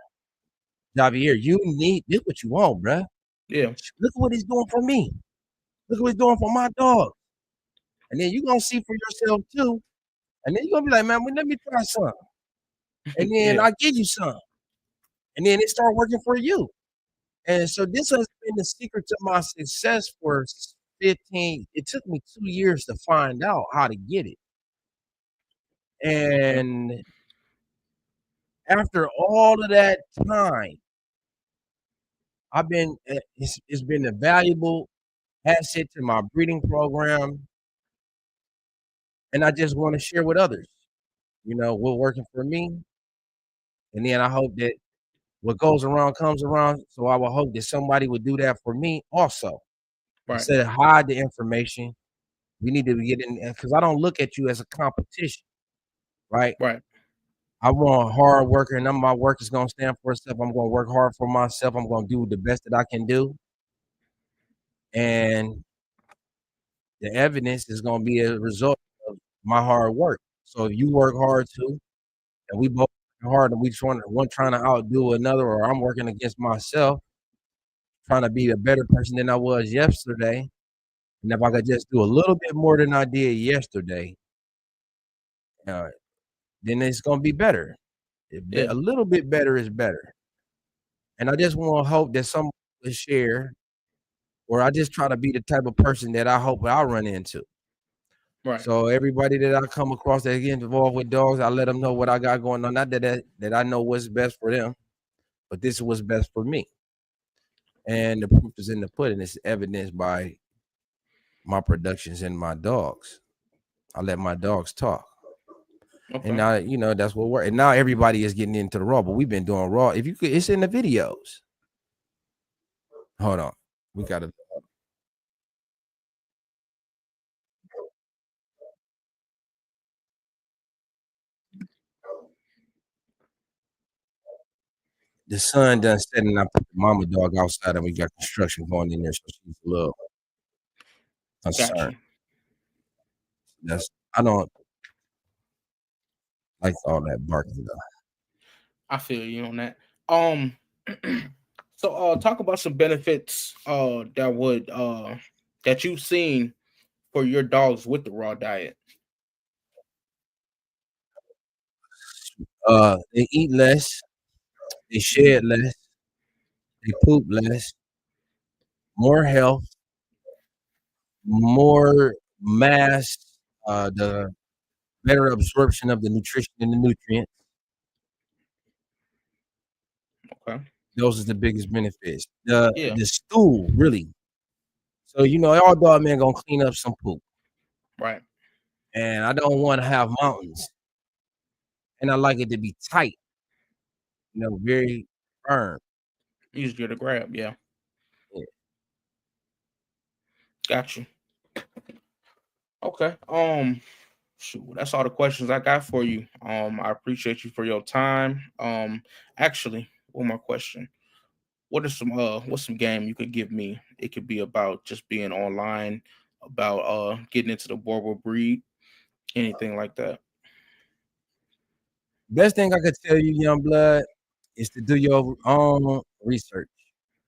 Javier, you need this what you want, bruh. Yeah. Look what he's doing for me. Look what he's doing for my dog. And then you're gonna see for yourself too. And then you're gonna be like, man, well, let me try some. And then Yeah. I give you some. And then it start working for you. And so this has been the secret to my success for 15. It took me 2 years to find out how to get it. Okay. And after all of that time, it's been invaluable asset to my breeding program, and I just want to share with others. What working for me, and then I hope that what goes around comes around. So I will hope that somebody would do that for me also. Right. Instead of hide the information, we need to get in because I don't look at you as a competition, right? Right. I want hard worker, and my work is gonna stand for itself. I'm gonna work hard for myself. I'm gonna do the best that I can do, and the evidence is gonna be a result of my hard work. So if you work hard too, and we both work hard, and we one trying to outdo another, or I'm working against myself, trying to be a better person than I was yesterday. And if I could just do a little bit more than I did yesterday, uh, then it's gonna be better. Yeah. A little bit better is better. And I just want to hope that someone will share, or I just try to be the type of person that I hope I'll run into. Right. So everybody that I come across that get involved with dogs, I let them know what I got going on. Not that I know what's best for them, but this is what's best for me. And the proof is in the pudding. It's evidenced by my productions and my dogs. I let my dogs talk. And Okay. now, that's what we're. And now everybody is getting into the raw, but we've been doing raw. If you could, it's in the videos. Hold on, we gotta. The sun done set, and I put the mama dog outside, and we got construction going in there, so she's a little Got concerned. you. I don't like all that barking though. I feel you on that. Um, so talk about some benefits that you've seen for your dogs with the raw diet. They eat less, they shed less, they poop less, more health, more mass, the better absorption of the nutrition and the nutrients. Okay. Those are the biggest benefits. The Yeah. the stool, really. So all dog men gonna clean up some poop. Right. And I don't want to have mountains. And I like it to be tight, very firm. Easier to grab. Yeah. Yeah. Got you. Okay. Shoot, that's all the questions I got for you. I appreciate you for your time. Actually, one more question. What's some game you could give me? It could be about just being online, about getting into the Boerboel breed, anything like that. Best thing I could tell you, young blood, is to do your own research.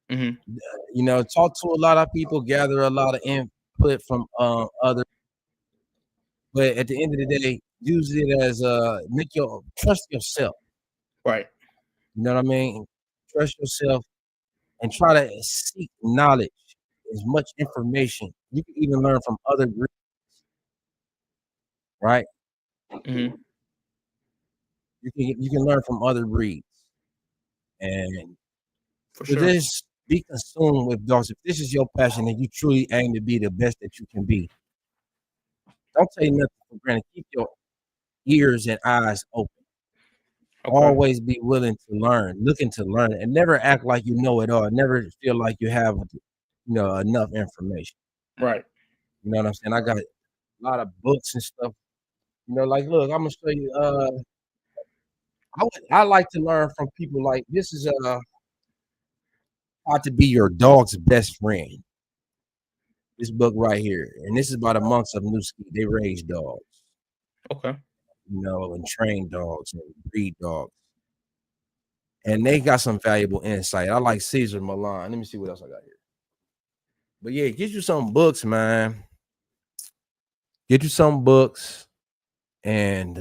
Mm-hmm. Talk to a lot of people, gather a lot of input from others. But at the end of the day, use it as trust yourself. Right. You know what I mean? Trust yourself and try to seek knowledge, as much information. You can even learn from other groups, right? Mm-hmm. You can learn from other breeds, and For to sure. this be consumed with dogs. If this is your passion and you truly aim to be the best that you can be, don't take nothing for granted. Keep your ears and eyes open. Okay. Always be willing to learn, looking to learn, and never act like you know it all. Never feel like you have enough information. Right. You know what I'm saying? I got a lot of books and stuff. Like look, I'm gonna show you. I like to learn from people like this is how to be your dog's best friend. This book right here, and this is by the monks of New Ski. They raise dogs, Okay. and train dogs and breed dogs, and they got some valuable insight. I like Caesar Milan. Let me see what else I got here. But yeah, get you some books, man. Get you some books, and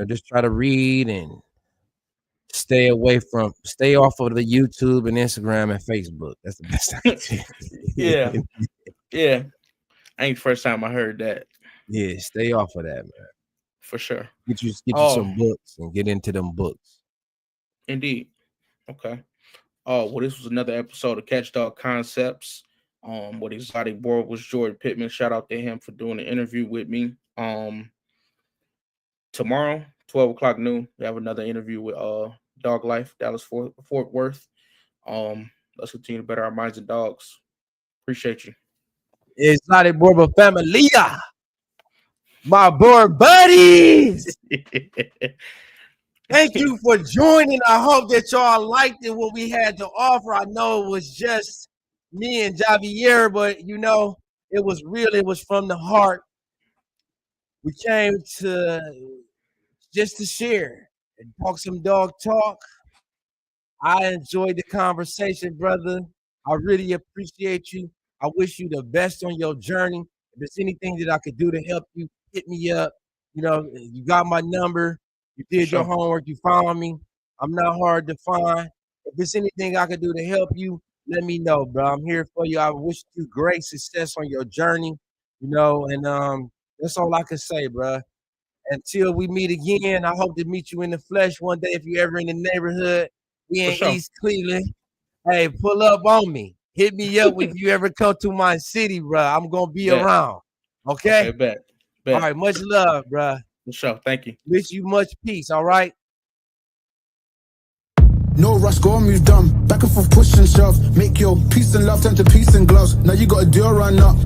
just try to read and stay off of the YouTube and Instagram and Facebook. That's the best I can Yeah. tell. Yeah. Ain't the first time I heard that. Yeah, stay off of that, man. For sure. Get you Oh, some books and get into them books. indeed. Okay. Oh, well, this was another episode of Catch Dog Concepts. with Exotic Boerboels Jordan Pittman. Shout out to him for doing the interview with me. Tomorrow, 12 o'clock noon, we have another interview with Dog Life, Dallas Fort Worth. Let's continue to better our minds and dogs. Appreciate you. Exotic Boerboels Familia. My board buddies. Thank you for joining. I hope that y'all liked it, what we had to offer. I know it was just me and Javier, but you know, it was real. It was from the heart. We came to just to share and talk some dog talk. I enjoyed the conversation, brother. I really appreciate you. I wish you the best on your journey. If there's anything that I could do to help you, hit me up. You know, you got my number. You did your homework. You found me. I'm not hard to find. If there's anything I could do to help you, let me know, bro. I'm here for you. I wish you great success on your journey, you know, and that's all I can say, bro. Until we meet again, I hope to meet you in the flesh one day if you're ever in the neighborhood. We in East Cleveland. Hey, pull up on me. Hit me up if you ever come to my city, bro. I'm going to be around. Okay? Bet. All right, much love, bro. For sure. Thank you. Wish you much peace, all right? No rush, go on, move dumb. Back and forth, push and shove. Make your peace and love turn to peace and gloves. Now you got a deal run up.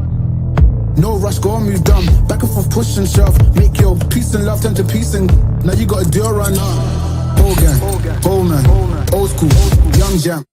No rush, go on, move dumb. Back and forth, push and shove. Make your peace and love turn to peace and now you got a deal run up. Whole gang, whole man, old school, young jam.